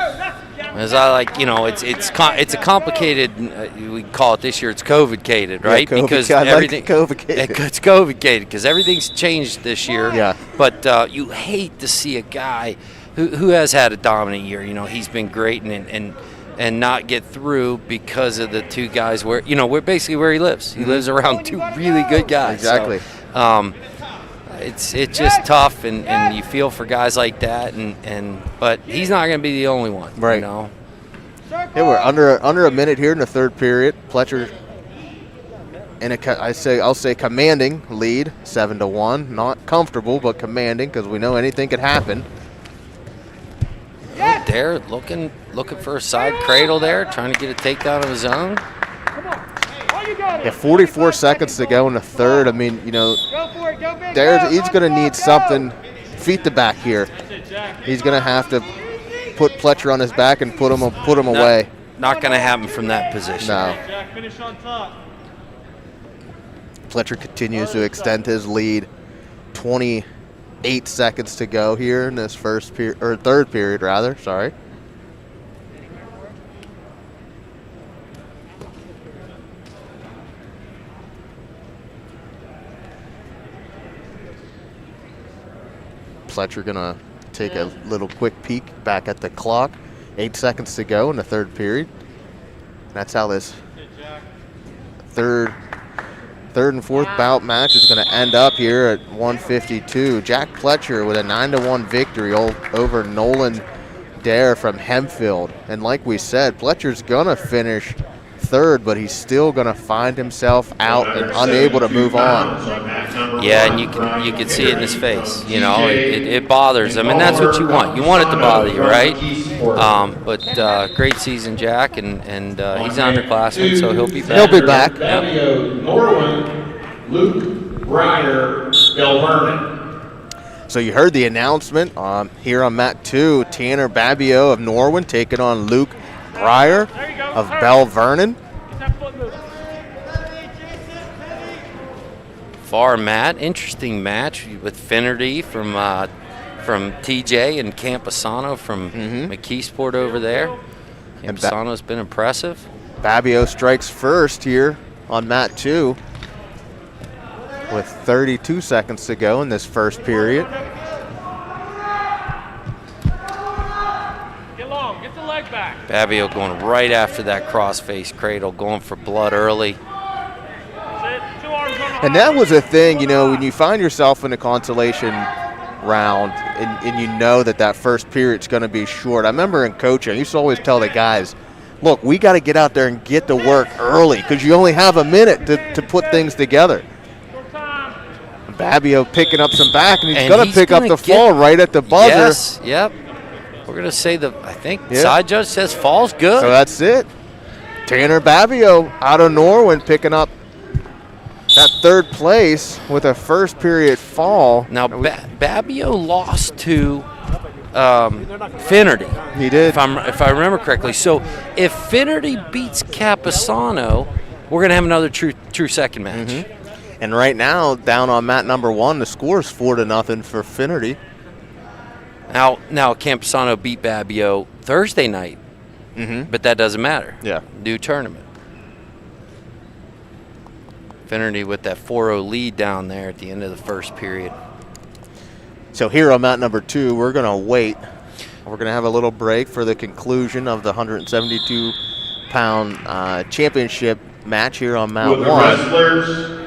As I like, you know, it's a complicated. We call it this year. It's COVID-cated, right? Yeah, because everything it's COVID-cated because everything's changed this year. Yeah. But you hate to see a guy who has had a dominant year. You know, he's been great and not get through because of the two guys where, you know, we're basically where he lives. He lives around two really good guys. Exactly. So, it's just tough, and you feel for guys like that, but he's not going to be the only one, right? You know. Yeah, we're under a minute here in the third period. Pletcher in I'll say commanding lead, 7-1. Not comfortable, but commanding because we know anything could happen. Dare looking for a side cradle there, trying to get a takedown of his own. Yeah, 44 seconds to go in the third. I mean, you know, he's going to need something. Feet to back here. He's going to have to put Pletcher on his back and put him away. Not going to happen from that position. No. Pletcher continues to extend his lead. 28 seconds to go here in this third period, rather. Sorry. Pletcher gonna take a little quick peek back at the clock. 8 seconds to go in the third period. That's how this third and fourth bout match is going to end up here at 152. Jack Pletcher with a 9-1 victory over Nolan Dare from Hempfield. And like we said, Pletcher's going to finish third, but he's still going to find himself out and unable to move on. Yeah, and you can see it in his face. You know, it bothers him, and that's what you want. You want it to bother you, right? But great season, Jack, and he's an underclassman, so he'll be back. He'll be back. Luke Breyer, Bell Vernon. So you heard the announcement here on mat 2. Tanner Babbio of Norwin taking on Luke Breyer of Bell Vernon. Far mat, interesting match with Finnerty from TJ and Camposano from Mckeesport over there. Camposano's been impressive. Babbio strikes first here on mat 2 with 32 seconds to go in this first period. Get long, get the leg back. Babbio going right after that cross-face cradle, going for blood early. And that was a thing, you know, when you find yourself in a consolation round and you know that first period's going to be short. I remember in coaching, I used to always tell the guys, look, we got to get out there and get to work early because you only have a minute to put things together. Babbio picking up some back, and he's going to pick up the fall right at the buzzer. Yes, yep. We're going to say side judge says fall's good. So that's it. Tanner Babbio out of Norwin picking up that third place with a first period fall. Now, Babbio lost to Finnerty. He did. If I remember correctly. So if Finnerty beats Camposano, we're going to have another true second match. And right now, down on mat number 1, the score is 4-0 for Finnerty. Now Camposano beat Babbio Thursday night, but that doesn't matter. Yeah. New tournament. Finnerty with that 4-0 lead down there at the end of the first period. So here on mat number 2, we're going to wait We're going to have a little break for the conclusion of the 172-pound championship match here on Mat Will the 1. wrestlers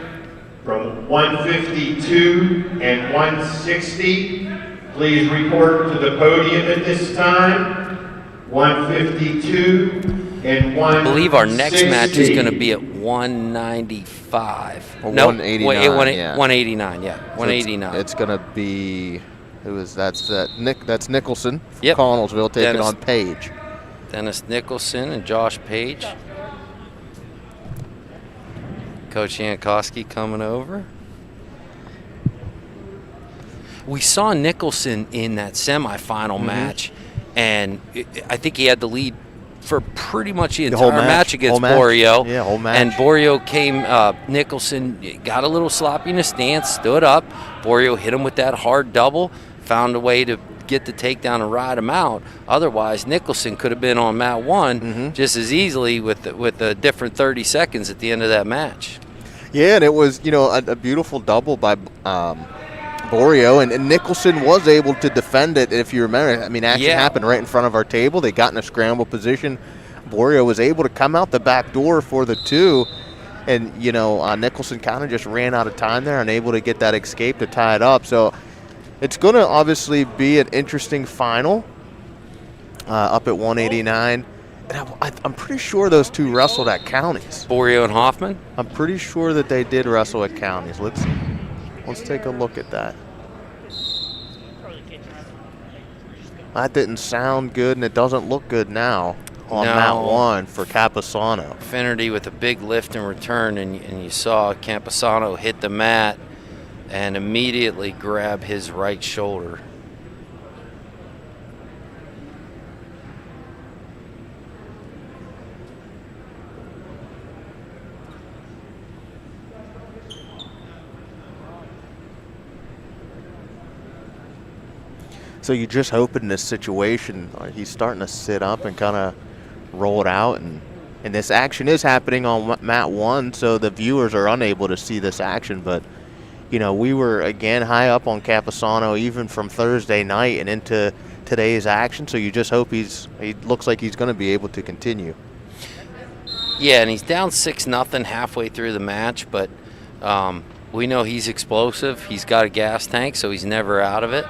from 152 and 160 please report to the podium at this time? 152 and 160. I believe our next match is going to be at 195. Or No, 189, wait, 189, yeah. 189. So 189. It's going to be that's Nicholson from Yep. Connellsville taking Dennis. on Page. Dennis Nicholson and Josh Page. Coach Jankowski coming over. We saw Nicholson in that semifinal match, and I think he had the lead for pretty much the whole entire match against Whole match. Borio. Yeah, whole match. And Borio came, Nicholson got a little sloppy in his stance, stood up. Borio hit him with that hard double, found a way to get the takedown and ride him out. Otherwise, Nicholson could have been on Mat 1 just as easily with a different 30 seconds at the end of that match. Yeah, and it was, a beautiful double by Borio, and Nicholson was able to defend it. If you remember, action happened right in front of our table. They got in a scramble position. Borio was able to come out the back door for the 2, and, Nicholson kind of just ran out of time there, unable to get that escape to tie it up. So it's going to obviously be an interesting final up at 189. And I'm pretty sure those 2 wrestled at counties. Borio and Hoffman? I'm pretty sure that they did wrestle at counties. Let's take a look at that. That didn't sound good, and it doesn't look good now on Mat 1 for Campusano. Finnerty with a big lift and return, and you saw Campusano hit the mat and immediately grab his right shoulder. So you just hope in this situation, he's starting to sit up and kind of roll it out, and this action is happening on Mat 1, so the viewers are unable to see this action. But we were again high up on Campusano even from Thursday night and into today's action. So you just hope he looks like he's going to be able to continue. Yeah, and he's down 6-0 halfway through the match, but we know he's explosive. He's got a gas tank, so he's never out of it.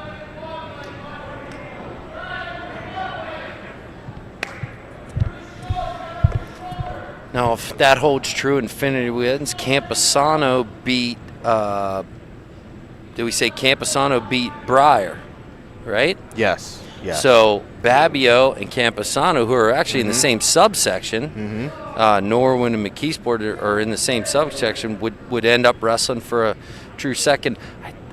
Now, if that holds true, Infinity wins. Campusano beat, did we say Campusano beat Breyer, right? Yes. So Babbio and Campusano, who are actually in the same subsection, Norwin and Mckeesport are in the same subsection, would end up wrestling for a true second.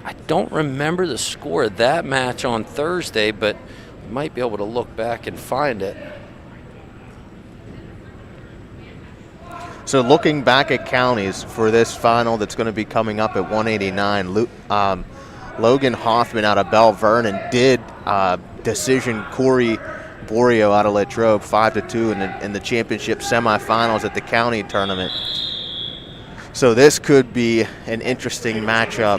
I don't remember the score of that match on Thursday, but we might be able to look back and find it. So looking back at counties for this final that's going to be coming up at 189, Logan Hoffman out of Belle Vernon did decision Corey Borio out of Latrobe 5-2 in the championship semifinals at the county tournament. So this could be an interesting matchup.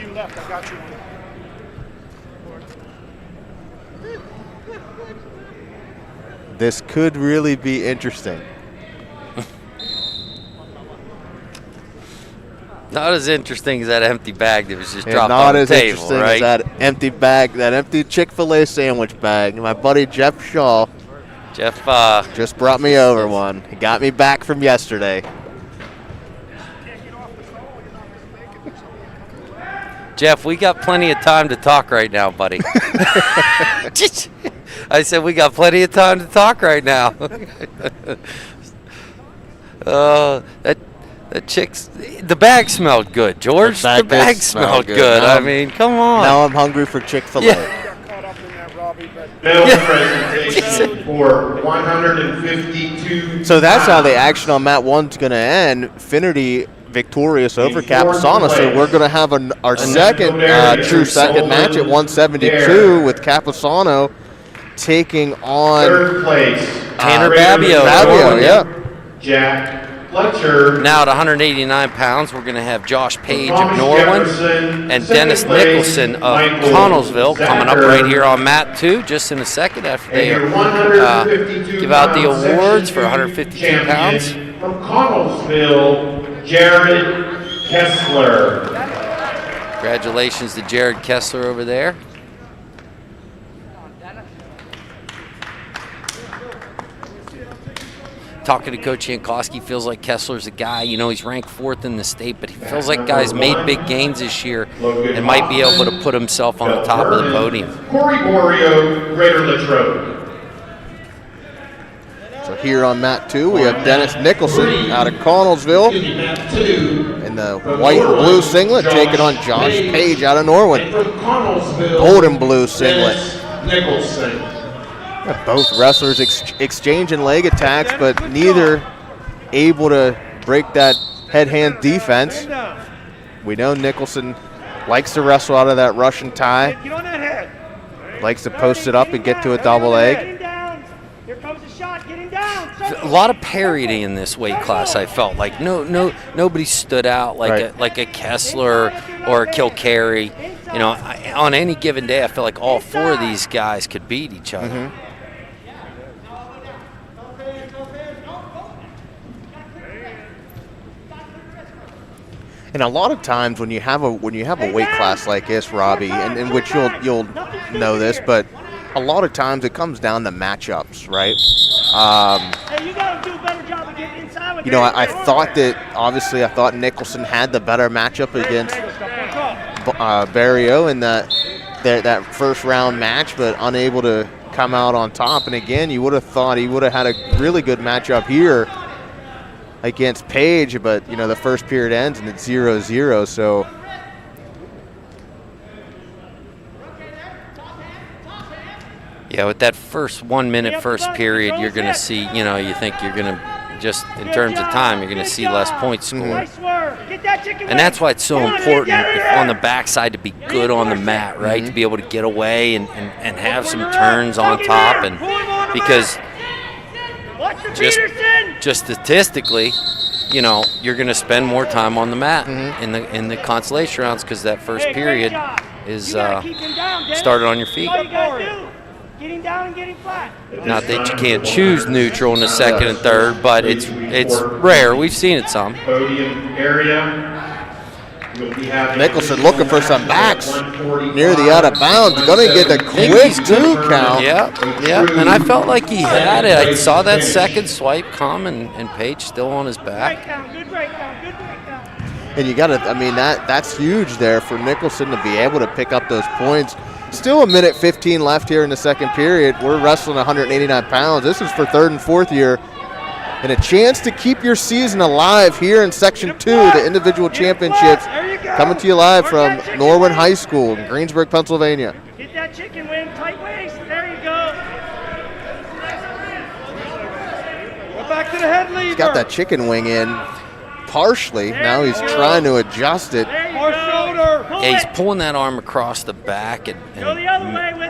This could really be interesting. Not as interesting as that empty bag that was just dropped not on the as table, interesting right? as that empty bag, that empty Chick-fil-A sandwich bag. My buddy Jeff Shaw just brought me over one. He got me back from yesterday. Jeff, we got plenty of time to talk right now, buddy. I said we got plenty of time to talk right now. The bag smelled good, George. The bag smelled good. I mean, come on. Now I'm hungry for Chick-fil-A. Yeah. Bill's presentation for 152. So that's how the action on Mat 1's going to end. Finnerty victorious over Campusano. So we're going to have our second true second match at 172 with Campusano taking on Third place, Tanner Babbio. Babbio. Yeah. Jack Fletcher. Now at 189 pounds, we're going to have Josh Page of Thomas Norwin Jefferson, and second Dennis place, Nicholson of Michael Connellsville coming up Zacher. right here on mat 2 just in a second after And they your 152 give out the pound awards Section for 152 pounds. champion from Connellsville, Jared Kessler. Congratulations to Jared Kessler over there. Talking to Coach Jankowski, feels like Kessler's a guy. You know, he's ranked 4th in the state, but he feels like guys made big gains this year and might be able to put himself on the top of the podium. Corey Borio, Greater Latrobe. So here on mat 2, we have Dennis Nicholson out of Connellsville Mat 2. in the white and blue singlet, taking on Josh Page out of Norwin. And from Connellsville, Gold and blue singlet. Dennis Nicholson. Both wrestlers exchanging leg attacks, but neither able to break that head-hand defense. We know Nicholson likes to wrestle out of that Russian tie, Get on that head. likes to post it up and get to a double leg. Get him down. Here comes the shot. Get him down. A lot of parity in this weight class. I felt like nobody stood out like a Kessler or a Kilcarry. You know, on any given day, I feel like all 4 of these guys could beat each other. And a lot of times when you have a weight class like this, Robbie, and in which you'll know this, but a lot of times it comes down to matchups, right? Hey, you gotta do a better job of getting inside with You know, I thought Nicholson had the better matchup against Barrio in that first round match, but unable to come out on top. And again, you would have thought he would have had a really good matchup here against Page, but you know, the first period ends and it's 0-0, so yeah, with that first 1 minute first period, you're going to see, you know, you think you're going to, just in terms of time, you're going to see less points scored. And that's why it's so important on the backside to be good on the mat, right? To be able to get away and have some turns on top, and because just statistically, you know, you're going to spend more time on the mat in the consolation rounds because that first period is started on your feet. Get him down and get him flat. Not that you can't choose neutral in the second and third, but it's rare. We've seen it some. Podium area. Nicholson looking for some backs near the out of bounds. Going to get the quick 2 count. Yeah, and I felt like he had it. I saw that second swipe come, and Page still on his back. Good breakdown. And you got to, I mean, that's huge there for Nicholson to be able to pick up those points. Still a minute 15 left here in the second period. We're wrestling 189 pounds. This is for 3rd and 4th year. And a chance to keep your season alive here in Section 2, the individual championships, coming to you live from Norwin High School in Greensburg, Pennsylvania. Get that chicken wing, tight waist. There you go. Go back to the head lever. He's got that chicken wing in partially. Now he's trying to adjust it. Yeah, he's pulling that arm across the back and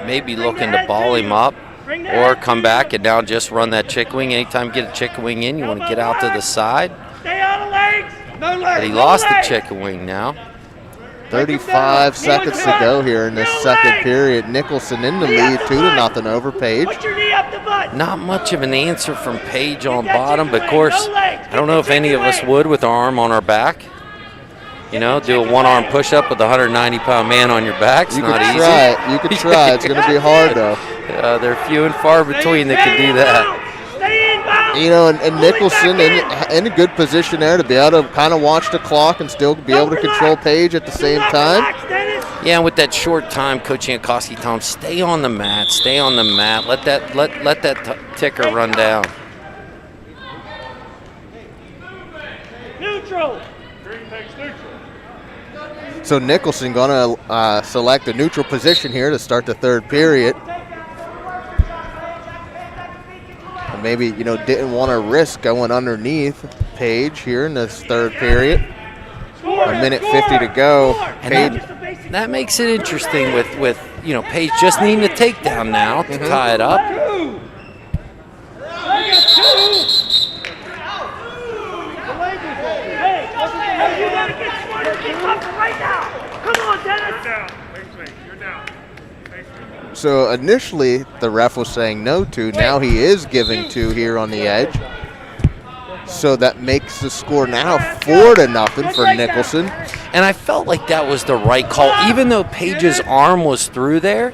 maybe looking to ball him up or come back and now just run that chicken wing. Anytime you get a chicken wing in, you want to get out to the side. Stay out of legs. No legs. But he lost the chicken wing now. 35 seconds to go here in this second period. Nicholson in the lead, 2-0 over Page. Put your knee up the butt. Not much of an answer from Page on bottom, but of course, I don't know if any of us would with our arm on our back. You know, do a one-arm push-up with a 190-pound man on your back. It's not easy. Try it. You can try. It's going to be hard, though. They're few and far between that can do that. You know, and Nicholson in a good position there to be able to kind of watch the clock and still be able to control Page at the same time. Yeah, with that short time, Coach Jankowski told him, stay on the mat, stay on the mat. Let that ticker run down. Neutral. So Nicholson going to select a neutral position here to start the third period. And maybe, you know, didn't want to risk going underneath Page here in this third period. A minute 50 to go. And that makes it interesting with you know, Page just needing a takedown now to tie it up. So initially the ref was saying no to. Now he is giving to here on the edge. So that makes the score now 4-0 for Nicholson. And I felt like that was the right call, even though Page's arm was through there.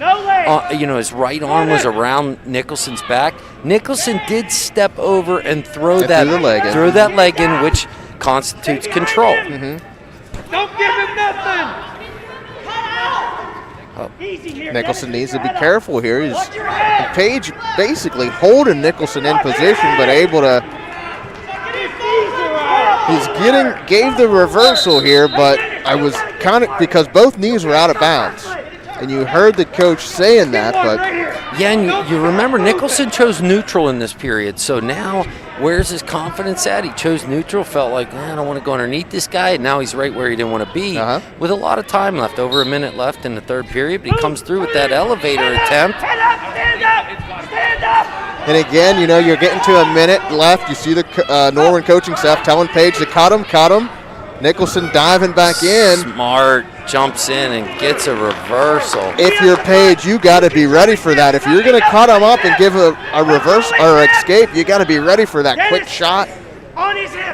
His right arm was around Nicholson's back. Nicholson did step over and throw that leg in, which constitutes control. Don't give him nothing. Nicholson needs to be careful here. Page basically holding Nicholson in position, but able to. Gave the reversal here, but I was kind of, because both knees were out of bounds. And you heard the coach saying that, but. Yeah, and you remember Nicholson chose neutral in this period. So now, where's his confidence at? He chose neutral, felt like, I don't want to go underneath this guy. And now he's right where he didn't want to be with a lot of time left, over a minute left in the third period. But he comes through with that elevator attempt. Stand up! Stand up! And again, you're getting to a minute left. You see the Norman coaching staff telling Page to cut him. Nicholson diving back in. Smart, jumps in and gets a reversal. If you're Page, you got to be ready for that. If you're going to cut him up and give a reverse or escape, you got to be ready for that quick shot.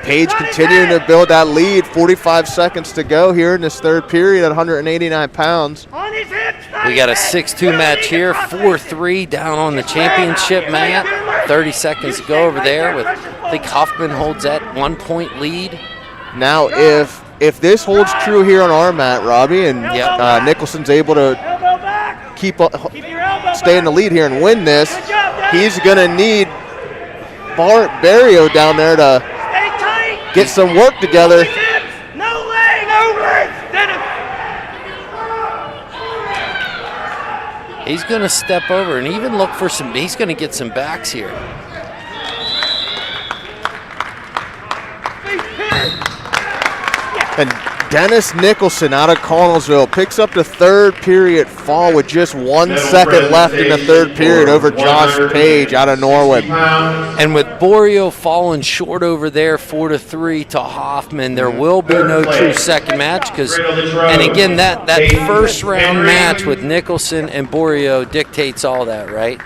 Page continuing to build that lead. 45 seconds to go here in this third period at 189 pounds. We got a 6-2 match here, 4-3 down on the championship mat. 30 seconds to go over there with, I think Huffman holds that 1-point lead. Now, if this holds true here on our mat, Robbie, and Nicholson's able to stay in the lead here and win this, he's going to need Barrio down there to get some work together. No leg! He's going to step over and even look for some, he's going to get some backs here. And Dennis Nicholson out of Connellsville picks up the third period fall with just 1 second left in the third period over Josh Page out of Norwood. And with Borio falling short over there 4-3 to Hoffman, there will be no true second match and again, that first round match with Nicholson and Borio dictates all that, right?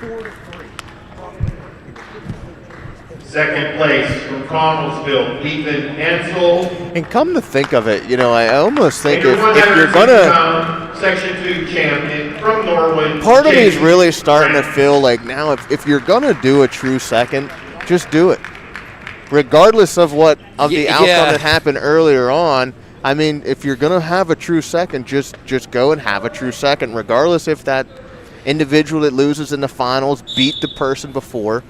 Second place from Connellsville, Ethan Ansel. And come to think of it, I almost think if you're going to. Section 2 champion from Norwood. Part of me is really starting to feel like now if you're going to do a true second, just do it. Regardless of the outcome that happened earlier on. I mean, if you're going to have a true second, just go and have a true second, regardless if that individual that loses in the finals beat the person before.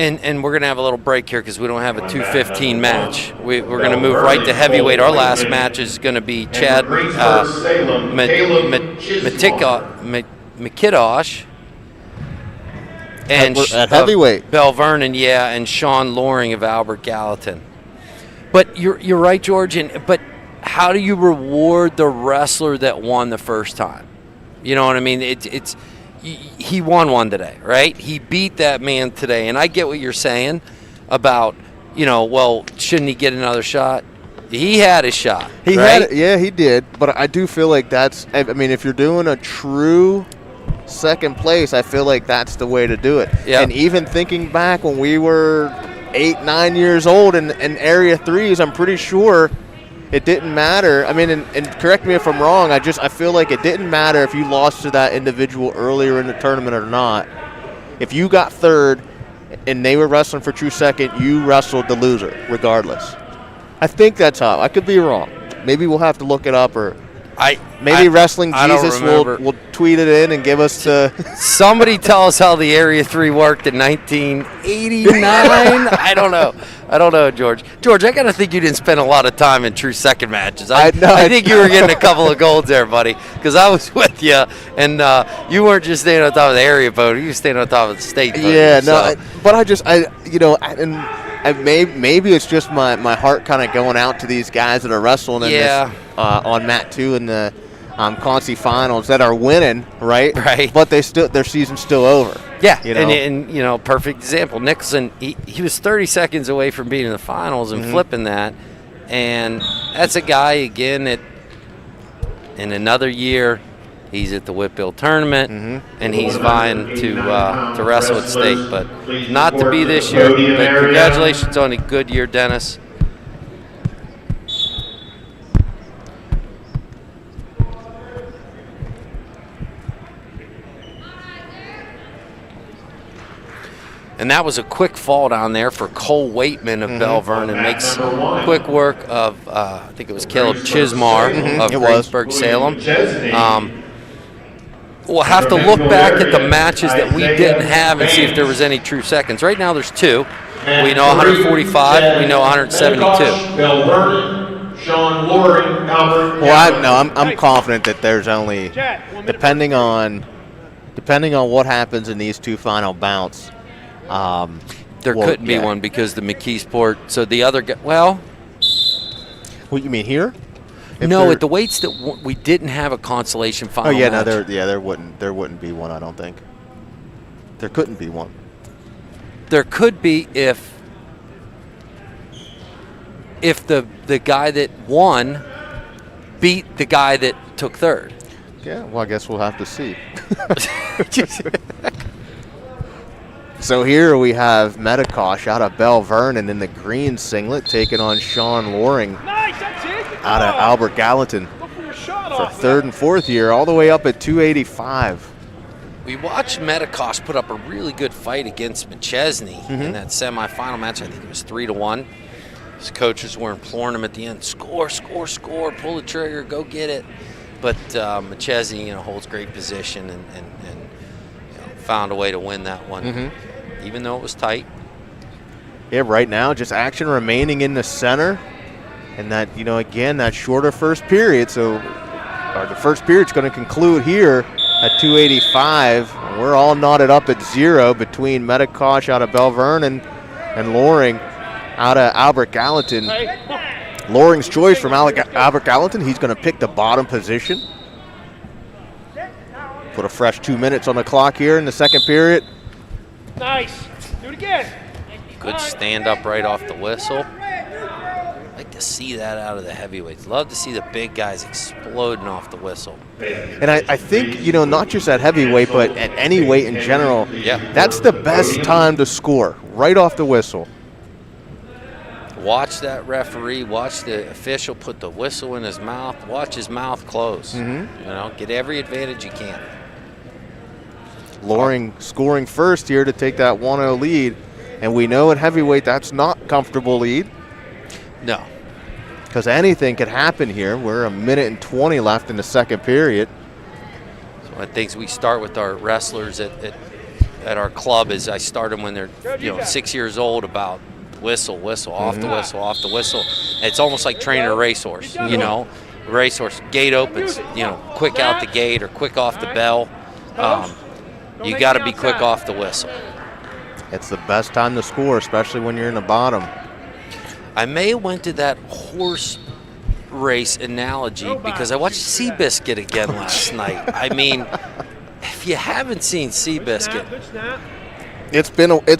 And we're going to have a little break here because we don't have a 2:15 match. We're going to move right to heavyweight. Our last match is going to be Chad McKiddosh and at heavyweight. Bell Vernon, and Sean Loring of Albert Gallatin. But you're right, George. But how do you reward the wrestler that won the first time? You know what I mean? He won one today, right? He beat that man today. And I get what you're saying about, shouldn't he get another shot? He had his shot. He had it, yeah, he did. But I do feel like if you're doing a true second place, I feel like that's the way to do it. Yep. And even thinking back when we were 8-9 years old in Area 3s, I'm pretty sure it didn't matter. I mean, and correct me if I'm wrong, I feel like it didn't matter if you lost to that individual earlier in the tournament or not. If you got third and they were wrestling for true second, you wrestled the loser regardless. I think that's how. I could be wrong. Maybe we'll have to look it up, or maybe Wrestling Jesus will tweet it in and give us the. Somebody tell us how the Area 3 worked in 1989. I don't know, George. George, I gotta think you didn't spend a lot of time in true second matches. I think you were getting a couple of golds there, buddy, because I was with you, and you weren't just standing on top of the area podium; you were standing on top of the state podium. Yeah, no, maybe it's just my heart kind of going out to these guys that are wrestling in this, on Mat 2 in the Concy finals that are winning, right? Right. But their season's still over. Yeah, and perfect example. Nicholson, he was 30 seconds away from being in the finals and flipping that, and that's a guy again that in another year He's at the Whitfield tournament, and he's vying to wrestle at state, but not to be this year. But congratulations on a good year, Dennis. And that was a quick fall down there for Cole Waitman of Bell Vernon. Makes quick work of, I think it was Caleb Chismar of Greensburg, Salem. We'll have to look back at the matches that we didn't have and see if there was any true seconds. Right now there's 2. We know 145, we know 172. Bell Vernon, Sean Loring, Albert. Well, I'm confident that there's only, depending on what happens in these 2 final bouts. There couldn't be one because the Mckeesport. So the other guy. Well, what you mean here? No, at the weights that we didn't have a consolation final. Oh yeah, match. no, there wouldn't be one. I don't think. There couldn't be one. There could be if the guy that won beat the guy that took third. Yeah, well, I guess we'll have to see. So here we have Metakosh out of Bell Vernon in the green singlet taking on Sean Loring out of Albert Gallatin for 3rd and 4th year, all the way up at 285. We watched Metakosh put up a really good fight against McChesney in that semifinal match. I think it was 3-1. His coaches were imploring him at the end, score, score, score, pull the trigger, go get it. But McChesney, holds great position and found a way to win that one, even though it was tight. Yeah, right now, just action remaining in the center. And that, again, that shorter first period. So the first period's going to conclude here at 285. We're all knotted up at 0 between Metakosh out of Bell Vernon and Loring out of Albert Gallatin. Loring's choice from Albert Gallatin, he's going to pick the bottom position. Put a fresh 2 minutes on the clock here in the second period. Nice. Do it again. Good stand up right off the whistle. Like to see that out of the heavyweights. Love to see the big guys exploding off the whistle. And I think, not just at heavyweight, but at any weight in general, that's the best time to score, right off the whistle. Watch that referee, watch the official put the whistle in his mouth, watch his mouth close. Get every advantage you can. Loring scoring first here to take that 1-0 lead. And we know at heavyweight that's not a comfortable lead. No. Because anything could happen here. We're 1 minute and 20 left in the second period. So I think we start with our wrestlers at our club is I start them when they're 6 years old about whistle, off the whistle, off the whistle. It's almost like training a racehorse, Racehorse, gate opens, quick out the gate or quick off the bell. You got to be quick off the whistle. It's the best time to score, especially when you're in the bottom. I may have went to that horse race analogy because I watched Seabiscuit again last night. I mean, if you haven't seen Seabiscuit, it's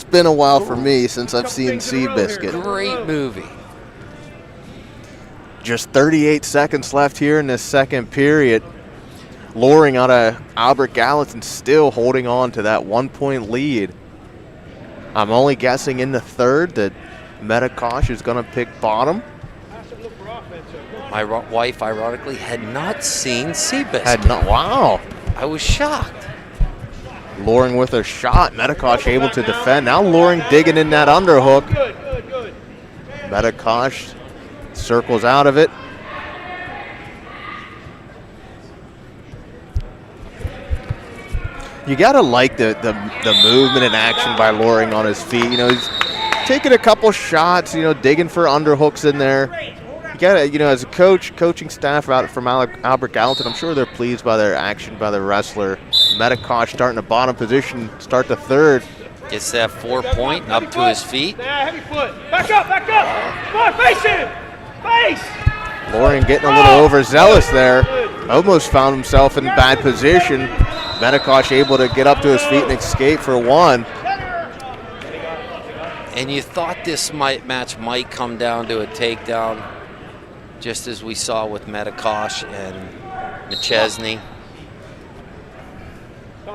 been a while for me since I've seen Seabiscuit. Great movie. Just 38 seconds left here in this second period. Loring out of Albert Gallatin still holding on to that 1-point lead. I'm only guessing in the third that Metakosh is going to pick bottom. My wife, ironically, had not seen Seabiscuit. Wow. I was shocked. Loring with a shot. Metakosh able to defend. Now Loring digging in that underhook. Metakosh circles out of it. You gotta like the movement and action by Loring on his feet. He's taking a couple shots. Digging for underhooks in there. You gotta, as a coaching staff out from Albert Gallatin, I'm sure they're pleased by their action by the wrestler. Metakosh starting the bottom position, start the third. Gets that 4-point up to his feet. Heavy foot. Back up. Come on, face him. Face. Loring getting a little overzealous there. Almost found himself in bad position. Metakosh able to get up to his feet and escape for 1. And you thought this match might come down to a takedown, just as we saw with Metakosh and McChesney.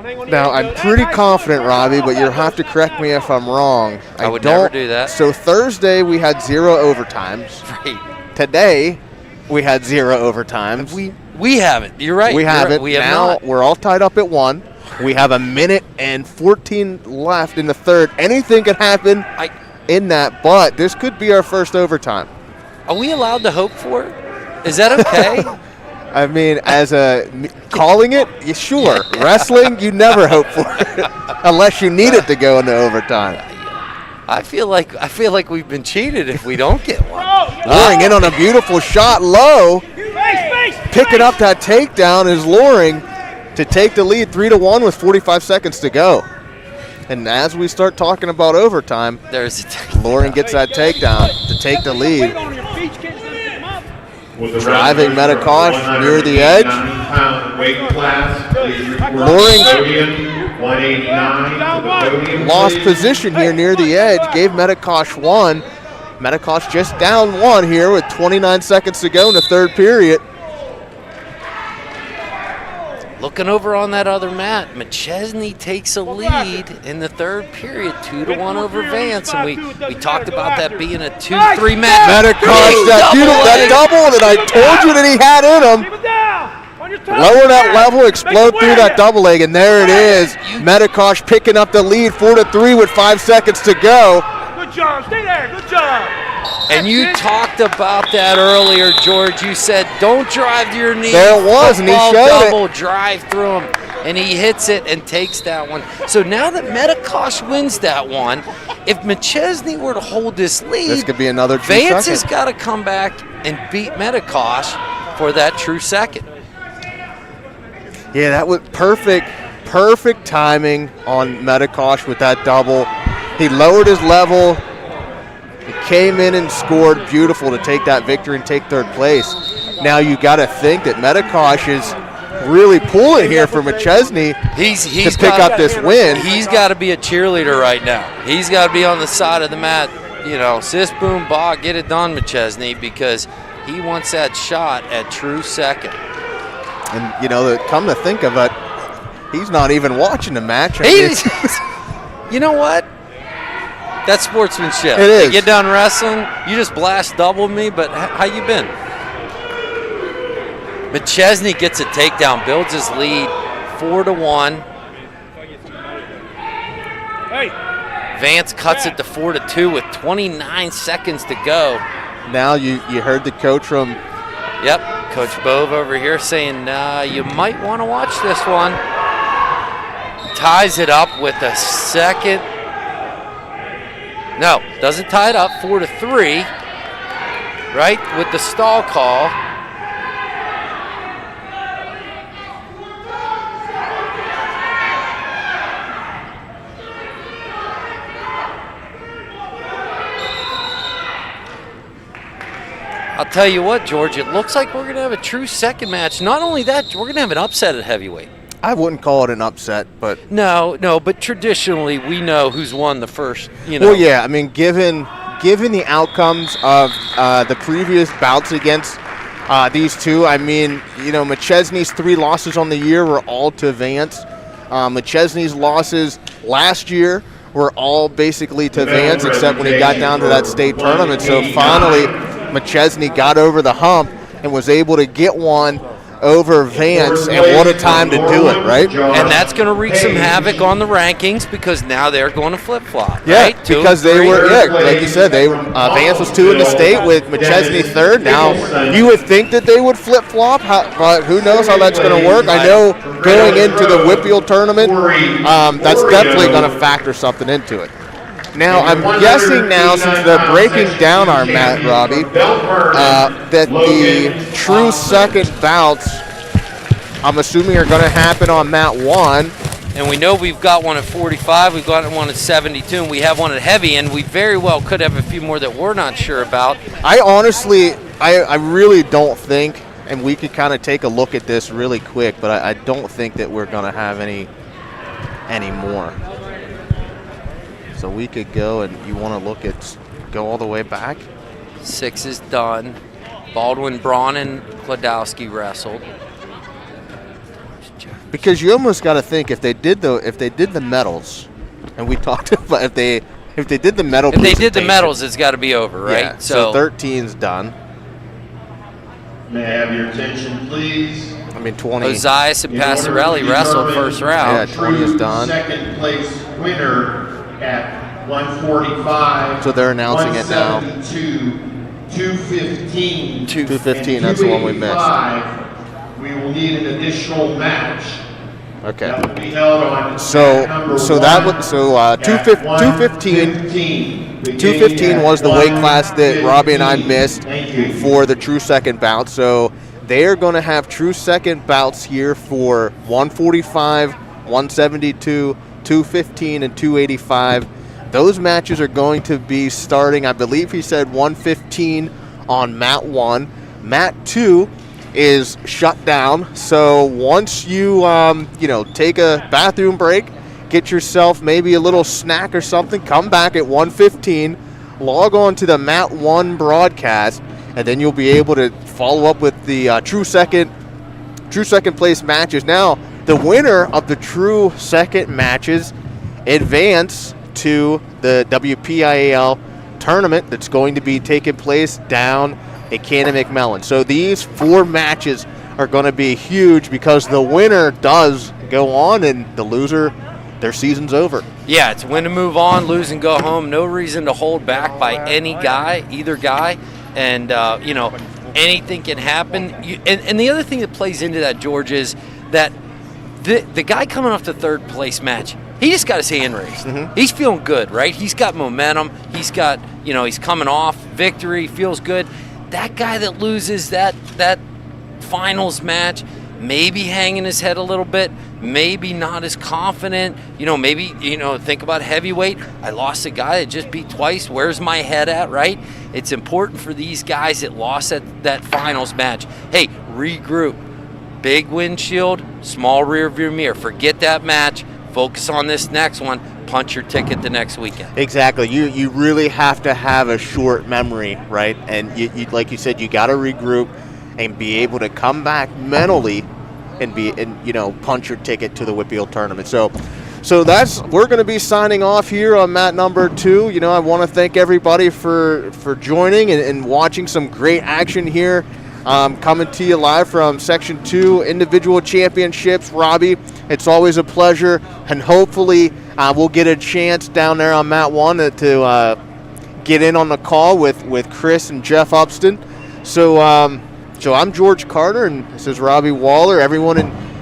Now, I'm pretty confident, Robbie, but you'll have to correct me if I'm wrong. I would never do that. So Thursday, we had 0 overtimes. Right. Today, we had 0 overtimes. We haven't. You're right. We haven't. We have now not. We're all tied up at 1. We have 1 minute and 14 left in the third. Anything could happen in that, but this could be our first overtime. Are we allowed to hope for it? Is that okay? I mean, calling it, yeah, sure. Wrestling, you never hope for it unless you need it to go into overtime. I feel like we've been cheated if we don't get one. Loring in on a beautiful shot low. Picking up that takedown is Loring to take the lead 3-1 with 45 seconds to go. And as we start talking about overtime, Loring gets that takedown to take the lead. Driving Mckeesport near the edge. Loring lost position here near the edge, gave Mckeesport 1. Mckeesport just down 1 here with 29 seconds to go in the third period. Looking over on that other mat, McChesney takes a lead in the third period, 2-1 over Vance, and we talked about that being a 2-3 match. Mckeesport, that double that I told you that he had in him. Lower that level, explode through that double leg, and there it is. Mckeesport picking up the lead, 4-3 with 5 seconds to go. Good job. Stay there. Good job. And you talked about that earlier, George. You said, don't drive to your knee. There it was, and he showed double, drive through him. And he hits it and takes that one. So now that Mckeesport wins that one, if McChesney were to hold this lead, this could be another true Vance second. has got to come back and beat Mckeesport for that true second. Yeah, that was perfect timing on Mckeesport with that double. He lowered his level. He came in and scored beautiful to take that victory and take third place. Now you got to think that Mckeesport is really pulling here for McChesney to pick up this win. He's got to be a cheerleader right now. He's got to be on the side of the mat, sis, boom, bah, get it done, McChesney, because he wants that shot at true second. And, come to think of it, he's not even watching the match. You know what? That's sportsmanship. It is. You get done wrestling, you just blast double me, but how you been? McChesney gets a takedown, builds his lead 4-1. Hey. Vance cuts it to 4-2 with 29 seconds to go. Now you heard the coach from... Yep, Coach Bove over here saying you might want to watch this one. Ties it up with a second. No, doesn't tie it up, 4-3, right, with the stall call. I'll tell you what, George, it looks like we're going to have a true second match. Not only that, we're going to have an upset at heavyweight. I wouldn't call it an upset, but... No, but traditionally we know who's won the first, Well, yeah, I mean, given the outcomes of the previous bouts against these two, I mean, McChesney's 3 losses on the year were all to Vance. McChesney's losses last year were all basically to Vance, except when he got down to that state tournament. So finally, McChesney got over the hump and was able to get one over Vance, and what a time to do it, right? And that's going to wreak some havoc on the rankings because now they're going to flip-flop, yeah, right? Because they were, like you said, Vance was 2 in the state with McChesney 3rd. Now, you would think that they would flip-flop, but who knows how that's going to work. I know going into the Whippeal tournament, that's definitely going to factor something into it. Now, I'm guessing now, since they're breaking down our mat, Robbie, that the true second bouts, I'm assuming, are going to happen on mat 1. And we know we've got one at 45, we've got one at 72, and we have one at heavy, and we very well could have a few more that we're not sure about. I honestly, I really don't think, and we could kind of take a look at this really quick, but I don't think that we're going to have any more. So we could go, and you want to look at, go all the way back? 6 is done. Baldwin, Braun, and Kladowski wrestled. Because you almost got to think if they did the medals, and we talked about if they did the medal. If they did the medals, it's got to be over, right? Yeah, so 13's done. May I have your attention, please? I mean, 20. Ozias and Passarelli wrestled first round. Yeah, 20 is done. Second place winner at 145. So they're announcing it now. 215. 215. That's the one we missed. We will need an additional match. Okay. That will be held on So number 215 was the weight class that Robbie and I missed for the true second bout. So they are going to have true second bouts here for 145, 172, 215, and 285. Those matches are going to be starting, I believe he said 115 on mat 1. Mat 2 is shut down. So once you take a bathroom break, get yourself maybe a little snack or something, come back at 1:15, log on to the mat 1 broadcast, and then you'll be able to follow up with the true second place matches. Now the winner of the true second matches advance to the WPIAL tournament that's going to be taking place down at Cannon McMillan. So these 4 matches are going to be huge because the winner does go on and the loser, their season's over. Yeah, it's win and move on, lose and go home. No reason to hold back by either guy. And, anything can happen. And the other thing that plays into that, George, is that the guy coming off the third place match, he just got his hand raised. Mm-hmm. He's feeling good, right? He's got momentum. He's got, he's coming off victory, feels good. That guy that loses that finals match, maybe hanging his head a little bit, maybe not as confident, maybe, think about heavyweight. I lost a guy that just beat twice. Where's my head at, right? It's important for these guys that lost that finals match. Hey, regroup. Big windshield, small rear view mirror. Forget that match. Focus on this next one. Punch your ticket the next weekend. Exactly. You really have to have a short memory, right? And you like you said, you got to regroup and be able to come back mentally and punch your ticket to the Whitfield tournament. So we're going to be signing off here on mat number 2. I want to thank everybody for joining and watching some great action here. Coming to you live from Section 2 Individual Championships. Robbie, it's always a pleasure, and hopefully we'll get a chance down there on mat 1 to get in on the call with Chris and Jeff Upston. So I'm George Carter, and this is Robbie Waller. Everyone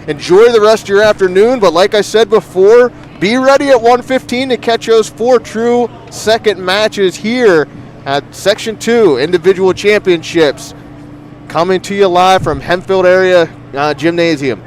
enjoy the rest of your afternoon, but like I said before, be ready at 1:15 to catch those 4 true second matches here at Section 2 Individual Championships. Coming to you live from Hempfield Area Gymnasium.